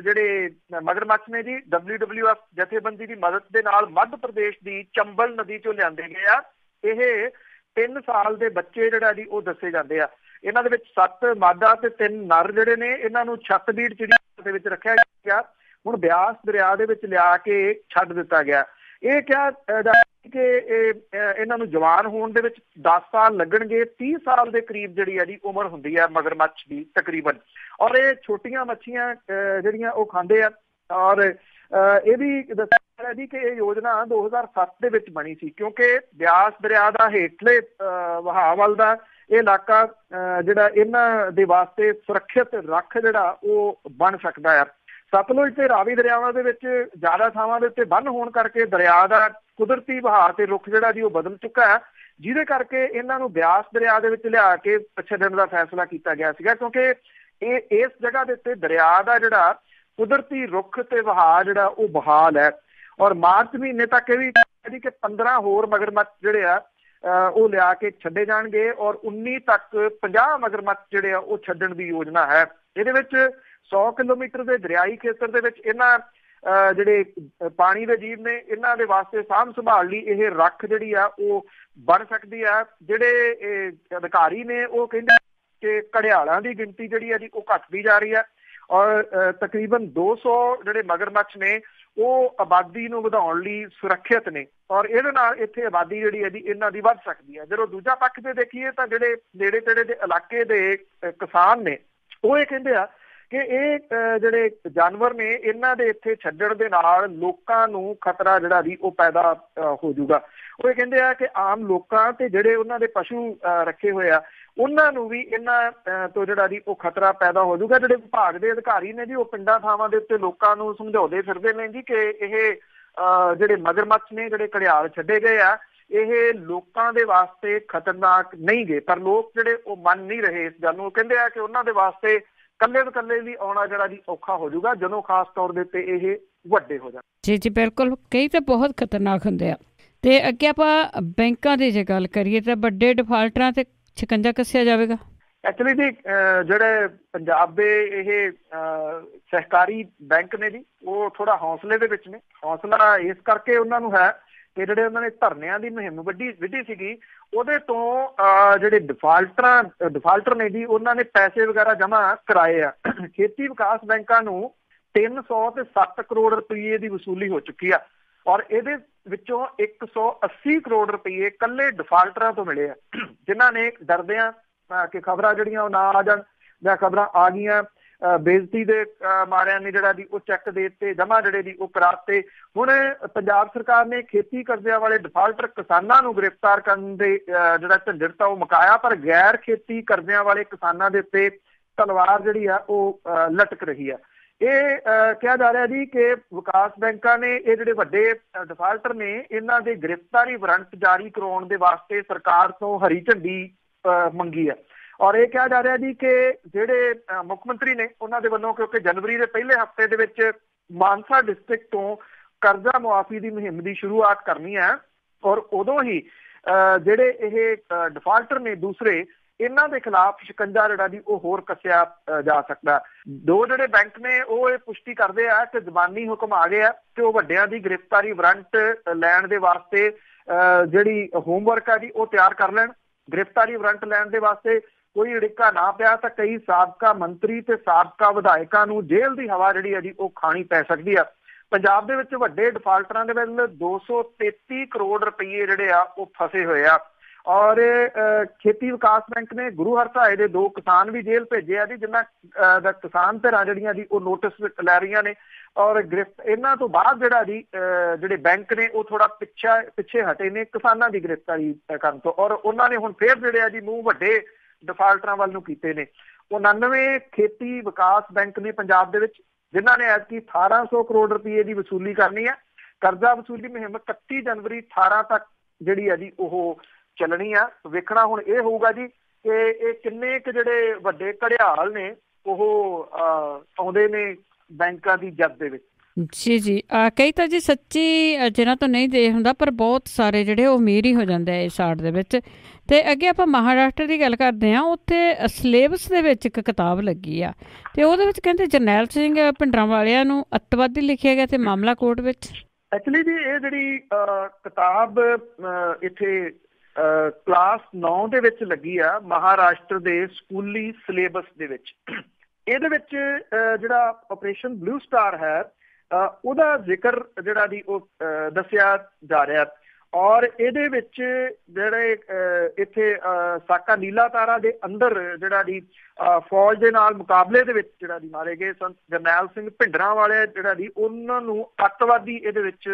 ਜਿਹੜੇ ਮਗਰਮੱਛ ਨੇ ਜੀ WWF ਜਥੇਬੰਦੀ ਦੀ ਮਦਦ ਦੇ ਨਾਲ ਮੱਧ ਪ੍ਰਦੇਸ਼ ਦੀ ਚੰਬਲ ਨਦੀ ਚੋਂ ਲਿਆਂਦੇ ਗਏ ਆ। ਇਹ 3 ਸਾਲ ਦੇ ਬੱਚੇ ਜਿਹੜਾ ਜੀ ਉਹ ਦੱਸੇ ਜਾਂਦੇ ਆ। ਇਹਨਾਂ ਦੇ ਵਿੱਚ 7 ਮਾਦਾ ਤੇ 3 ਨਰ ਜਿਹੜੇ ਨੇ ਇਹਨਾਂ ਨੂੰ ਛੱਤਬੀੜ ਚਿੜੀਆ ਦੇ ਵਿੱਚ ਰੱਖਿਆ ਗਿਆ। ਹੁਣ ਬਿਆਸ ਦਰਿਆ ਦੇ ਵਿੱਚ ਲਿਆ ਕੇ ਛੱਡ ਦਿੱਤਾ ਗਿਆ। ਇਹ ਕਿਹਾ ਕਿ ਇਹਨਾਂ ਨੂੰ ਜਵਾਨ ਹੋਣ ਦੇ ਵਿੱਚ 10 ਸਾਲ ਲੱਗਣਗੇ। 30 ਸਾਲ ਦੇ ਕਰੀਬ ਜਿਹੜੀ ਹੈ ਜੀ ਉਮਰ ਹੁੰਦੀ ਹੈ ਮਗਰਮੱਛ ਦੀ ਤਕਰੀਬਨ, ਔਰ ਇਹ ਛੋਟੀਆਂ ਮੱਛੀਆਂ ਜਿਹੜੀਆਂ ਉਹ ਖਾਂਦੇ ਆ। ਔਰ ਇਹ ਵੀ ਦੱਸਿਆ ਜੀ ਕਿ ਇਹ ਯੋਜਨਾ 2007 ਦੇ ਵਿੱਚ ਬਣੀ ਸੀ, ਕਿਉਂਕਿ ਬਿਆਸ ਦਰਿਆ ਦਾ ਹੇਠਲੇ ਵਹਾਅ ਵੱਲ ਦਾ ਇਹ ਇਲਾਕਾ ਜਿਹੜਾ ਇਹਨਾਂ ਦੇ ਵਾਸਤੇ ਸੁਰੱਖਿਅਤ ਰੱਖ ਜਿਹੜਾ ਉਹ ਬਣ ਸਕਦਾ ਹੈ। ਸਤਲੁਜ ਤੇ ਰਾਵੀ ਦਰਿਆਵਾਂ ਦੇ ਵਿੱਚ ਜ਼ਿਆਦਾ ਥਾਵਾਂ ਦੇ ਉੱਤੇ ਬੰਨ੍ਹ ਹੋਣ ਕਰਕੇ ਦਰਿਆ ਦਾ ਕੁਦਰਤੀ ਵਹਾਅ ਤੇ ਰੁੱਖ ਜਿਹੜਾ ਜੀ ਉਹ ਬਦਲ ਚੁੱਕਾ ਹੈ, ਜਿਹਦੇ ਕਰਕੇ ਇਹਨਾਂ ਨੂੰ ਬਿਆਸ ਦਰਿਆ ਦੇ ਵਿੱਚ ਲਿਆ ਕੇ ਛੱਡਣ ਦਾ ਫੈਸਲਾ ਕੀਤਾ ਗਿਆ ਸੀਗਾ। ਕਿਉਂਕਿ ਇਹ ਇਸ ਜਗ੍ਹਾ ਦੇ ਉੱਤੇ ਦਰਿਆ ਦਾ ਜਿਹੜਾ ਕੁਦਰਤੀ ਰੁੱਖ ਤੇ ਵਹਾਅ ਜਿਹੜਾ ਉਹ ਬਹਾਲ ਹੈ। ਔਰ ਮਾਰਚ ਮਹੀਨੇ ਤੱਕ ਇਹ ਵੀ ਕਿ 15 ਹੋਰ ਮਗਰਮੱਛ ਜਿਹੜੇ ਆ ਉਹ ਲਿਆ ਕੇ ਛੱਡੇ ਜਾਣਗੇ, ਔਰ 19 ਤੱਕ 50 ਮਗਰਮੱਛ ਜਿਹੜੇ ਆ ਉਹ ਛੱਡਣ ਦੀ ਯੋਜਨਾ ਹੈ। ਇਹਦੇ ਵਿੱਚ 100 ਕਿਲੋਮੀਟਰ ਦੇ ਦਰਿਆਈ ਖੇਤਰ ਦੇ ਵਿੱਚ ਇਹਨਾਂ ਜਿਹੜੇ ਪਾਣੀ ਦੇ ਜੀਵ ਨੇ ਇਹਨਾਂ ਦੇ ਵਾਸਤੇ ਸਾਂਭ ਸੰਭਾਲ ਲਈ ਇਹ ਰੱਖ ਜਿਹੜੀ ਆ ਉਹ ਬਣ ਸਕਦੀ ਆ। ਜਿਹੜੇ ਅਧਿਕਾਰੀ ਨੇ ਉਹ ਕਹਿੰਦੇ ਕਿ ਘੜਿਆਲਾਂ ਦੀ ਗਿਣਤੀ ਜਿਹੜੀ ਆ ਜੀ ਉਹ ਘੱਟਦੀ ਜਾ ਰਹੀ ਹੈ, ਔਰ ਤਕਰੀਬਨ 200 ਜਿਹੜੇ ਮਗਰਮੱਛ ਨੇ ਉਹ ਆਬਾਦੀ ਨੂੰ ਵਧਾਉਣ ਲਈ ਸੁਰੱਖਿਅਤ ਨੇ, ਔਰ ਇਹਦੇ ਨਾਲ ਇੱਥੇ ਆਬਾਦੀ ਜਿਹੜੀ ਹੈ ਜੀ ਇਹਨਾਂ ਦੀ ਵੱਧ ਸਕਦੀ ਹੈ। ਜਦੋਂ ਦੂਜਾ ਪੱਖ ਤੇ ਦੇਖੀਏ ਤਾਂ ਜਿਹੜੇ ਨੇੜੇ ਤੇੜੇ ਦੇ ਇਲਾਕੇ ਦੇ ਕਿਸਾਨ ਨੇ ਉਹ ਇਹ ਕਹਿੰਦੇ ਆ ਕਿ ਇਹ ਜਿਹੜੇ ਜਾਨਵਰ ਨੇ ਇਹਨਾਂ ਦੇ ਇੱਥੇ ਛੱਡਣ ਦੇ ਨਾਲ ਲੋਕਾਂ ਨੂੰ ਖਤਰਾ ਜਿਹੜਾ ਵੀ ਉਹ ਪੈਦਾ ਹੋ ਜਾਊਗਾ। ਉਹ ਇਹ ਕਹਿੰਦੇ ਆ ਕਿ ਆਮ ਲੋਕਾਂ ਤੇ ਜਿਹੜੇ ਉਹਨਾਂ ਦੇ ਪਸ਼ੂ ਰੱਖੇ ਹੋਏ ਆ ਉਹਨਾਂ ਨੂੰ ਵੀ ਇਹਨਾਂ ਤੋਂ ਜਿਹੜਾ ਜੀ ਉਹ ਖਤਰਾ ਪੈਦਾ ਹੋ ਜਾਊਗਾ। ਜਿਹੜੇ ਵਿਭਾਗ ਦੇ ਅਧਿਕਾਰੀ ਨੇ ਜੀ ਉਹ ਪਿੰਡਾਂ ਥਾਵਾਂ ਦੇ ਉੱਤੇ ਲੋਕਾਂ ਨੂੰ ਸਮਝਾਉਂਦੇ ਫਿਰਦੇ ਨੇ ਜੀ ਕਿ ਇਹ ਜਿਹੜੇ ਮਗਰਮੱਛ ਨੇ ਜਿਹੜੇ ਘੜਿਆਲ ਛੱਡੇ ਗਏ ਆ ਇਹ ਲੋਕਾਂ ਦੇ ਵਾਸਤੇ ਖਤਰਨਾਕ ਨਹੀਂ ਗੇ, ਪਰ ਲੋਕ ਜਿਹੜੇ ਉਹ ਮੰਨ ਨਹੀਂ ਰਹੇ ਇਸ ਗੱਲ ਨੂੰ। ਉਹ ਕਹਿੰਦੇ ਆ ਕਿ ਉਹਨਾਂ ਦੇ ਵਾਸਤੇ ਕੱਲੇ ਵੀ ਆਉਣਾ ਜਿਹੜਾ ਜੀ ਔਖਾ ਹੋ ਜਾਊਗਾ ਜਦੋਂ ਖਾਸ ਤੌਰ ਦੇ ਉੱਤੇ ਇਹ ਵੱਡੇ ਹੋ ਜਾਣ। ਜੀ ਬਿਲਕੁਲ, ਕਈ ਤਾਂ ਬਹੁਤ ਖਤਰਨਾਕ ਹੁੰਦੇ ਆ। ਤੇ ਅੱਗੇ ਆਪਾਂ ਬੈਂਕਾਂ ਦੀ ਜੇ ਗੱਲ ਕਰੀਏ ਤਾਂ ਵੱਡੇ ਡਿਫਾਲਟਰਾਂ ਤੇ ਸ਼ਿਕੰਜਾ ਕੱਸਿਆ ਜਾਵੇਗਾ। ਐਕਚੁਅਲੀ ਜੀ ਜਿਹੜੇ ਪੰਜਾਬ ਦੇ ਇਹ ਸਹਿਕਾਰੀ ਬੈਂਕ ਨੇ ਜੀ ਉਹ ਥੋੜਾ ਹੌਸਲੇ ਦੇ ਵਿੱਚ ਨੇ। ਹੌਸਲਾ ਇਸ ਕਰਕੇ ਉਹਨਾਂ ਨੂੰ ਹੈ ਕਿ ਜਿਹੜੇ ਉਹਨਾਂ ਨੇ ਧਰਨਿਆਂ ਦੀ ਮੁਹਿੰਮ ਵਿੱਢੀ ਸੀਗੀ ਉਹਦੇ ਤੋਂ ਜਿਹੜੇ ਡਿਫਾਲਟਰ ਨੇ ਜੀ ਉਹਨਾਂ ਨੇ ਪੈਸੇ ਵਗੈਰਾ ਜਮ੍ਹਾਂ ਕਰਾਏ ਆ। ਖੇਤੀ ਵਿਕਾਸ ਬੈਂਕਾਂ ਨੂੰ 300 ਤੇ 7 ਕਰੋੜ ਰੁਪਏ ਦੀ ਵਸੂਲੀ ਹੋ ਚੁੱਕੀ ਆ, ਔਰ ਇਹਦੇ ਵਿੱਚੋਂ 180 ਕਰੋੜ ਰੁਪਏ ਇਕੱਲੇ ਡਿਫਾਲਟਰਾਂ ਤੋਂ ਮਿਲੇ ਆ, ਜਿਨ੍ਹਾਂ ਨੇ ਡਰਦਿਆਂ ਕਿ ਖਬਰਾਂ ਜਿਹੜੀਆਂ ਉਹ ਨਾ ਆ ਜਾਣ ਜਾਂ ਖਬਰਾਂ ਆ ਗਈਆਂ ਬੇਇੱਜ਼ਤੀ ਦੇ ਮਾਰਿਆਂ ਨੇ ਜਿਹੜਾ ਜੀ ਉਹ ਚੈੱਕ ਦੇ ਦਿੱਤੇ, ਜਮ੍ਹਾਂ ਜਿਹੜੇ ਜੀ ਉਹ ਕਰਾਤੇ। ਹੁਣ ਪੰਜਾਬ ਸਰਕਾਰ ਨੇ ਖੇਤੀ ਕਰਜ਼ਿਆਂ ਵਾਲੇ ਡਿਫਾਲਟਰ ਕਿਸਾਨਾਂ ਨੂੰ ਗ੍ਰਿਫਤਾਰ ਕਰਨ ਦੇ ਜਿਹੜਾ ਝੰਜਟ ਤਾਂ ਉਹ ਮੁਕਾਇਆ, ਪਰ ਗੈਰ ਖੇਤੀ ਕਰਜ਼ਿਆਂ ਵਾਲੇ ਕਿਸਾਨਾਂ ਦੇ ਉੱਤੇ ਤਲਵਾਰ ਜਿਹੜੀ ਆ ਉਹ ਲਟਕ ਰਹੀ ਆ। ਇਹ ਕਿਹਾ ਜਾ ਰਿਹਾ ਜੀ ਕਿ ਵਿਕਾਸ ਬੈਂਕਾਂ ਨੇ ਇਹ ਜਿਹੜੇ ਵੱਡੇ ਡਿਫਾਲਟਰ ਨੇ ਇਹਨਾਂ ਦੇ ਗ੍ਰਿਫਤਾਰੀ ਵਾਰੰਟ ਜਾਰੀ ਕਰਾਉਣ ਦੇ ਵਾਸਤੇ ਸਰਕਾਰ ਤੋਂ ਹਰੀ ਝੰਡੀ ਮੰਗੀ ਹੈ, ਔਰ ਇਹ ਕਿਹਾ ਜਾ ਰਿਹਾ ਜੀ ਕਿ ਜਿਹੜੇ ਮੁੱਖ ਮੰਤਰੀ ਨੇ ਉਹਨਾਂ ਦੇ ਵੱਲੋਂ ਕਿਉਂਕਿ ਜਨਵਰੀ ਦੇ ਪਹਿਲੇ ਹਫ਼ਤੇ ਦੇ ਵਿੱਚ ਮਾਨਸਾ ਡਿਸਟ੍ਰਿਕਟ ਤੋਂ ਕਰਜ਼ਾ ਮੁਆਫੀ ਦੀ ਮੁਹਿੰਮ ਦੀ ਸ਼ੁਰੂਆਤ ਕਰਨੀ ਹੈ, ਔਰ ਉਦੋਂ ਹੀ ਜਿਹੜੇ ਇਹ ਡਿਫਾਲਟਰ ਨੇ ਦੂਸਰੇ, ਇਹਨਾਂ ਦੇ ਖਿਲਾਫ ਸ਼ਿਕੰਜਾ ਜਿਹੜਾ ਜੀ ਉਹ ਹੋਰ ਕੱਸਿਆ ਜਾ ਸਕਦਾ। ਦੋ ਜਿਹੜੇ ਬੈਂਕ ਨੇ ਉਹ ਇਹ ਪੁਸ਼ਟੀ ਕਰਦੇ ਆ ਕਿ ਜ਼ਬਾਨੀ ਹੁਕਮ ਆ ਗਏ ਆ ਕਿ ਉਹ ਵੱਡਿਆਂ ਦੀ ਗ੍ਰਿਫਤਾਰੀ ਵਾਰੰਟ ਲੈਣ ਦੇ ਵਾਸਤੇ ਜਿਹੜੀ ਹੋਮਵਰਕ ਆ ਜੀ ਉਹ ਤਿਆਰ ਕਰ ਲੈਣ। ਗ੍ਰਿਫਤਾਰੀ ਵਾਰੰਟ ਲੈਣ ਦੇ ਵਾਸਤੇ ਕੋਈ ਅੜਿੱਕਾ ਨਾ ਪਿਆ ਤਾਂ ਕਈ ਸਾਬਕਾ ਮੰਤਰੀ ਤੇ ਸਾਬਕਾ ਵਿਧਾਇਕਾਂ ਨੂੰ ਜੇਲ੍ਹ ਦੀ ਹਵਾ ਜਿਹੜੀ ਆ ਜੀ ਉਹ ਖਾਣੀ ਪੈ ਸਕਦੀ ਆ। ਪੰਜਾਬ ਦੇ ਵਿੱਚ ਵੱਡੇ ਡਿਫਾਲਟਰਾਂ ਦੇ ਵਿੱਚ 233 ਕਰੋੜ ਰੁਪਏ ਜਿਹੜੇ ਆ ਉਹ ਫਸੇ ਹੋਏ ਆ। ਔਰ ਖੇਤੀ ਵਿਕਾਸ ਬੈਂਕ ਨੇ ਗੁਰੂ ਹਰਸਹਾਏ ਦੇ 2 ਕਿਸਾਨ ਵੀ ਜੇਲ੍ਹ ਭੇਜੇ ਆ ਜੀ, ਜਿਨ੍ਹਾਂ ਦਾ ਕਿਸਾਨ ਧਿਰਾਂ ਜਿਹੜੀਆਂ ਜੀ ਉਹ ਨੋਟਿਸ ਲੈ ਰਹੀਆਂ ਨੇ। ਔਰ ਇਹਨਾਂ ਤੋਂ ਬਾਅਦ ਜਿਹੜਾ ਜੀ ਜਿਹੜੇ ਬੈਂਕ ਨੇ ਉਹ ਥੋੜਾ ਪਿੱਛੇ ਹਟੇ ਨੇ ਕਿਸਾਨਾਂ ਦੀ ਗ੍ਰਿਫਤਾਰੀ ਕਰਨ ਤੋਂ, ਔਰ ਉਹਨਾਂ ਨੇ ਹੁਣ ਫੇਰ ਜਿਹੜੇ ਆ ਜੀ ਮੂੰਹ ਵੱਡੇ ਡਿਫਾਲਟਰਾਂ ਵੱਲ ਨੂੰ ਕੀਤੇ ਨੇ। 99 ਖੇਤੀ ਵਿਕਾਸ ਬੈਂਕ ਨੇ ਪੰਜਾਬ ਦੇ ਵਿੱਚ, ਜਿਨ੍ਹਾਂ ਨੇ ਐਤਕੀ 1800 ਕਰੋੜ ਰੁਪਏ ਦੀ ਵਸੂਲੀ ਕਰਨੀ ਹੈ। ਕਰਜ਼ਾ ਵਸੂਲੀ ਮੁਹਿੰਮ 31 ਜਨਵਰੀ 18 ਤੱਕ ਜਿਹੜੀ ਆ ਜੀ ਉਹ ਚੱਲਣੀ ਆ। ਵੇਖਣਾ ਹੁਣ ਇਹ ਹੋਊਗਾ ਜੀ ਕਿ ਇਹ ਕਿੰਨੇ ਕੁ ਜਿਹੜੇ ਵੱਡੇ ਘੜਿਆਲ ਨੇ ਉਹ ਆਉਂਦੇ ਨੇ ਬੈਂਕਾਂ ਦੀ ਜਦ ਦੇ ਵਿੱਚ। ਜੀ ਜੀ, ਕਈ ਤਾਂ ਜੀ ਸੱਚੀ ਜਿਹਨਾਂ ਤੋਂ ਨਹੀਂ ਦੇ ਹੁੰਦਾ, ਪਰ ਬਹੁਤ ਸਾਰੇ ਜਿਹੜੇ ਉਹ ਅਮੀਰ ਹੀ ਹੋ ਜਾਂਦੇ ਇਸ ਆਰਟ ਦੇ ਵਿੱਚ। ਅਤੇ ਅੱਗੇ ਆਪਾਂ ਮਹਾਰਾਸ਼ਟਰ ਦੀ ਗੱਲ ਕਰਦੇ ਹਾਂ, ਉੱਥੇ ਸਿਲੇਬਸ ਦੇ ਵਿੱਚ ਇੱਕ ਕਿਤਾਬ ਲੱਗੀ ਆ ਅਤੇ ਉਹਦੇ ਵਿੱਚ ਕਹਿੰਦੇ ਜਰਨੈਲ ਸਿੰਘ ਭਿੰਡਰਾਂਵਾਲਿਆਂ ਨੂੰ ਅੱਤਵਾਦੀ ਲਿਖਿਆ ਗਿਆ ਅਤੇ ਮਾਮਲਾ ਕੋਰਟ ਵਿੱਚ। ਐਕਚੁਅਲੀ ਜੀ ਇਹ ਜਿਹੜੀ ਕਿਤਾਬ ਇੱਥੇ ਕਲਾਸ 9 ਦੇ ਵਿੱਚ ਲੱਗੀ ਆ ਮਹਾਰਾਸ਼ਟਰ ਦੇ ਸਕੂਲੀ ਸਿਲੇਬਸ ਦੇ ਵਿੱਚ। ਇਹਦੇ ਵਿੱਚ ਜਿਹੜਾ ਆਪਰੇਸ਼ਨ ਬਲੂ ਸਟਾਰ ਹੈ ਉਹਦਾ ਜ਼ਿਕਰ ਜਿਹੜਾ ਜੀ ਉਹ ਦੱਸਿਆ ਜਾ ਰਿਹਾ। ਔਰ ਇਹਦੇ ਵਿੱਚ ਜਿਹੜੇ ਇੱਥੇ ਸਾਕਾ ਨੀਲਾ ਤਾਰਾ ਦੇ ਅੰਦਰ ਜਿਹੜਾ ਜੀ ਫੌਜ ਦੇ ਨਾਲ ਮੁਕਾਬਲੇ ਦੇ ਵਿੱਚ ਜਿਹੜਾ ਜੀ ਮਾਰੇ ਗਏ ਸੰਤ ਜਰਨੈਲ ਸਿੰਘ ਭਿੰਡਰਾਂਵਾਲੇ ਜਿਹੜਾ ਜੀ ਉਹਨਾਂ ਨੂੰ ਅੱਤਵਾਦੀ ਇਹਦੇ ਵਿੱਚ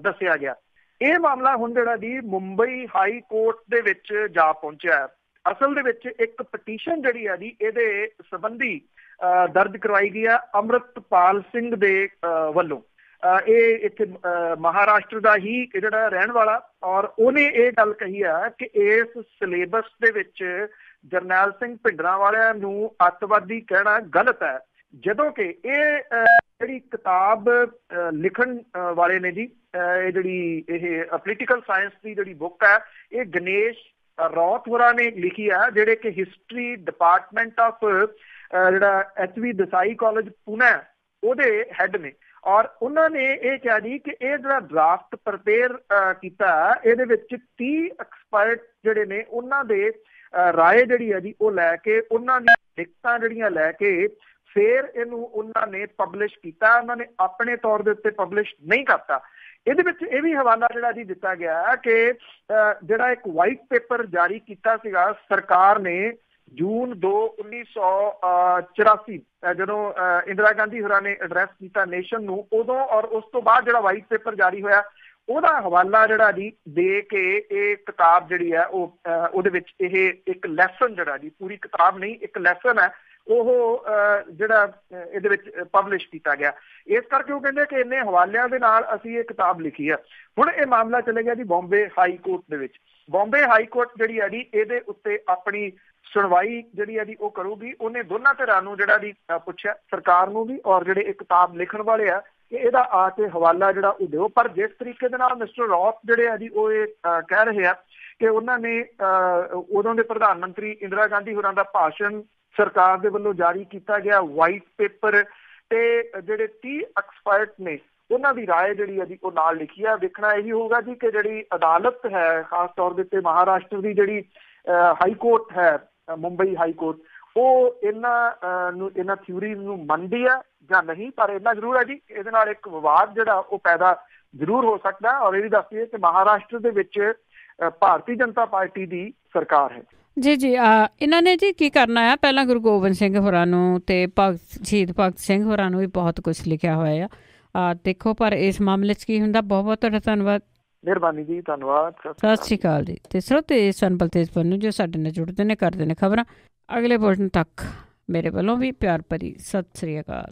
ਦੱਸਿਆ ਗਿਆ। ਇਹ ਮਾਮਲਾ ਹੁਣ ਜਿਹੜਾ ਜੀ ਮੁੰਬਈ ਹਾਈ ਕੋਰਟ ਦੇ ਵਿੱਚ ਜਾ ਪਹੁੰਚਿਆ। ਅਸਲ ਦੇ ਵਿੱਚ ਇੱਕ ਪਟੀਸ਼ਨ ਜਿਹੜੀ ਆ ਜੀ ਇਹਦੇ ਸੰਬੰਧੀ ਦਰਜ ਕਰਵਾਈ ਗਈ ਆ ਅੰਮ੍ਰਿਤਪਾਲ ਸਿੰਘ ਦੇ ਵੱਲੋਂ। ਇਹ ਇੱਥੇ ਮਹਾਰਾਸ਼ਟਰ ਦਾ ਹੀ ਜਿਹੜਾ ਰਹਿਣ ਵਾਲਾ, ਔਰ ਉਹਨੇ ਇਹ ਗੱਲ ਕਹੀ ਆ ਕਿ ਇਸ ਸਿਲੇਬਸ ਦੇ ਵਿੱਚ ਜਰਨੈਲ ਸਿੰਘ ਭਿੰਡਰਾਂਵਾਲਿਆਂ ਨੂੰ ਅੱਤਵਾਦੀ ਕਹਿਣਾ ਗਲਤ ਹੈ, ਜਦੋਂ ਕਿ ਇਹ ਜਿਹੜੀ ਕਿਤਾਬ ਲਿਖਣ ਵਾਲੇ ਨੇ ਜੀ ਇਹ ਜਿਹੜੀ ਇਹ ਪੋਲੀਟੀਕਲ ਸਾਇੰਸ ਦੀ ਜਿਹੜੀ ਬੁੱਕ ਹੈ ਇਹ ਗਣੇਸ਼ ਰੌਤ ਹੋਰਾਂ ਨੇ ਲਿਖੀ ਆ, ਜਿਹੜੇ ਕਿ ਹਿਸਟਰੀ ਡਿਪਾਰਟਮੈਂਟ ਆਫ ਜਿਹੜਾ HV ਦੇਸਾਈ ਕਾਲਜ ਪੁਣੇ ਉਹਦੇ ਹੈਡ ਨੇ। ਔਰ ਉਹਨਾਂ ਨੇ ਇਹ ਕਿਹਾ ਜੀ ਕਿ ਇਹ ਜਿਹੜਾ ਡਰਾਫਟ ਪ੍ਰਪੇਅਰ ਕੀਤਾ ਇਹਦੇ ਵਿੱਚ 30 ਐਕਸਪਰਟ ਜਿਹੜੇ ਨੇ ਉਹਨਾਂ ਦੇ ਰਾਏ ਜਿਹੜੀ ਹੈ ਜੀ ਉਹ ਲੈ ਕੇ, ਉਹਨਾਂ ਦੀ ਲਿਖਤਾਂ ਜਿਹੜੀਆਂ ਲੈ ਕੇ ਫਿਰ ਇਹਨੂੰ ਉਹਨਾਂ ਨੇ ਪਬਲਿਸ਼ ਕੀਤਾ। ਉਹਨਾਂ ਨੇ ਆਪਣੇ ਤੌਰ ਦੇ ਉੱਤੇ ਪਬਲਿਸ਼ ਨਹੀਂ ਕਰਤਾ। ਇਹਦੇ ਵਿੱਚ ਇਹ ਵੀ ਹਵਾਲਾ ਜਿਹੜਾ ਜੀ ਦਿੱਤਾ ਗਿਆ ਕਿ ਜਿਹੜਾ ਇੱਕ ਵਾਈਟ ਪੇਪਰ ਜਾਰੀ ਕੀਤਾ ਸੀਗਾ ਸਰਕਾਰ ਨੇ ਜੂਨ 2, 1984 ਜਦੋਂ ਇੰਦਰਾ ਗਾਂਧੀ ਹੋਰਾਂ ਨੇ ਐਡਰੈਸ ਕੀਤਾ ਨੇਸ਼ਨ ਨੂੰ, ਉਦੋਂ ਔਰ ਉਸ ਤੋਂ ਬਾਅਦ ਜਿਹੜਾ ਵਾਈਟ ਪੇਪਰ ਜਾਰੀ ਹੋਇਆ ਉਹਦਾ ਹਵਾਲਾ ਜਿਹੜਾ ਜੀ ਦੇ ਕੇ ਇਹ ਕਿਤਾਬ ਜਿਹੜੀ ਹੈ ਉਹ ਉਹਦੇ ਵਿੱਚ ਇਹ ਇੱਕ ਲੈਸਨ ਜਿਹੜਾ ਜੀ, ਪੂਰੀ ਕਿਤਾਬ ਨਹੀਂ ਇੱਕ ਲੈਸਨ ਹੈ, ਉਹ ਜਿਹੜਾ ਇਹਦੇ ਵਿੱਚ ਪਬਲਿਸ਼ ਕੀਤਾ ਗਿਆ। ਇਸ ਕਰਕੇ ਉਹ ਕਹਿੰਦੇ ਕਿ ਇੰਨੇ ਹਵਾਲਿਆਂ ਦੇ ਨਾਲ ਅਸੀਂ ਇਹ ਕਿਤਾਬ ਲਿਖੀ ਆ। ਹੁਣ ਇਹ ਮਾਮਲਾ ਚਲੇ ਗਿਆ ਜੀ ਬੰਬੇ ਹਾਈ ਕੋਰਟ ਦੇ ਵਿੱਚ। ਬੰਬੇ ਹਾਈ ਕੋਰਟ ਜਿਹੜੀ ਹੈ ਜੀ ਇਹਦੇ ਉੱਤੇ ਆਪਣੀ ਸੁਣਵਾਈ ਜਿਹੜੀ ਹੈ ਜੀ ਉਹ ਕਰੂਗੀ। ਉਹਨੇ ਦੋਨਾਂ ਧਿਰਾਂ ਨੂੰ ਜਿਹੜਾ ਜੀ ਪੁੱਛਿਆ, ਸਰਕਾਰ ਨੂੰ ਵੀ ਔਰ ਜਿਹੜੇ ਇਹ ਕਿਤਾਬ ਲਿਖਣ ਵਾਲੇ ਆ, ਕਿ ਇਹਦਾ ਆ ਕੇ ਹਵਾਲਾ ਜਿਹੜਾ ਉਹ ਦਿਓ। ਪਰ ਜਿਸ ਤਰੀਕੇ ਦੇ ਨਾਲ ਮਿਸਟਰ ਰੌਥ ਜਿਹੜੇ ਆ ਜੀ ਉਹ ਇਹ ਕਹਿ ਰਹੇ ਆ ਕਿ ਉਹਨਾਂ ਨੇ ਉਦੋਂ ਦੇ ਪ੍ਰਧਾਨ ਮੰਤਰੀ ਇੰਦਰਾ ਗਾਂਧੀ ਹੋਰਾਂ ਦਾ ਭਾਸ਼ਣ ਸਰਕਾਰ ਦੇ ਵੱਲੋਂ ਜਾਰੀ ਕੀਤਾ ਗਿਆ ਵਾਈਟ ਪੇਪਰ ਤੇ ਜਿਹੜੇ 30 ਐਕਸਪਰਟ ਨੇ ਉਹਨਾਂ ਦੀ ਰਾਏ ਜਿਹੜੀ ਹੈ ਜੀ ਉਹ ਨਾਲ ਲਿਖੀ ਆ। ਦੇਖਣਾ ਇਹੀ ਹੋਊਗਾ ਜੀ ਕਿ ਜਿਹੜੀ ਅਦਾਲਤ ਹੈ, ਖਾਸ ਤੌਰ ਦੇ ਉੱਤੇ ਮਹਾਰਾਸ਼ਟਰ ਦੀ ਜਿਹੜੀ ਹਾਈ ਕੋਰਟ ਹੈ ਮੁੰਬਈ ਹਾਈ ਕੋਰਟ, ਉਹ ਇਹਨਾਂ ਥਿਊਰੀ ਨੂੰ ਮੰਨਦੀ ਆ ਜਾਂ ਨਹੀਂ। ਪਰ ਇੰਨਾ ਜ਼ਰੂਰ ਹੈ ਜੀ ਇਹਦੇ ਨਾਲ ਇੱਕ ਵਿਵਾਦ ਜਿਹੜਾ ਉਹ ਪੈਦਾ ਜ਼ਰੂਰ ਹੋ ਸਕਦਾ। ਔਰ ਇਹ ਵੀ ਦੱਸੀਏ ਕਿ ਮਹਾਰਾਸ਼ਟਰ ਦੇ ਵਿੱਚ ਭਾਰਤੀ ਜਨਤਾ ਪਾਰਟੀ ਦੀ ਸਰਕਾਰ ਹੈ। ਜੀ ਜੀ, ਇਹਨਾਂ ਨੇ ਜੀ ਕੀ ਕਰਨਾ ਆ, ਪਹਿਲਾਂ ਗੁਰੂ ਗੋਬਿੰਦ ਸਿੰਘ ਹੋਰਾਂ ਨੂੰ ਤੇ ਸ਼ਹੀਦ ਭਗਤ ਸਿੰਘ ਹੋਰਾਂ ਨੂੰ ਵੀ ਬਹੁਤ ਕੁਛ ਲਿਖਿਆ ਹੋਇਆ ਆ। ਦੇਖੋ ਪਰ ਇਸ ਮਾਮਲੇ 'ਚ ਕੀ ਹੁੰਦਾ। ਬਹੁਤ ਬਹੁਤ ਤੁਹਾਡਾ ਧੰਨਵਾਦ। ਮਿਹਰਬਾਨੀ ਜੀ, ਧੰਨਵਾਦ। ਸਤਿ ਸ਼੍ਰੀ ਅਕਾਲ ਜੀ। ਤੇ ਸਰੋਤੇ ਨਜ਼ਰ ਬਲਤੇਜ ਪੰਨੂ ਜੋ ਸਾਡੇ ਨਾਲ ਜੁੜਦੇ ਨੇ, ਕਰਦੇ ਨੇ ਖਬਰਾਂ। ਅਗਲੇ ਬੁਲਟਨ ਤੱਕ ਮੇਰੇ ਵੱਲੋਂ ਵੀ ਪਿਆਰ ਭਰੀ ਸਤਿ ਸ਼੍ਰੀ ਅਕਾਲ।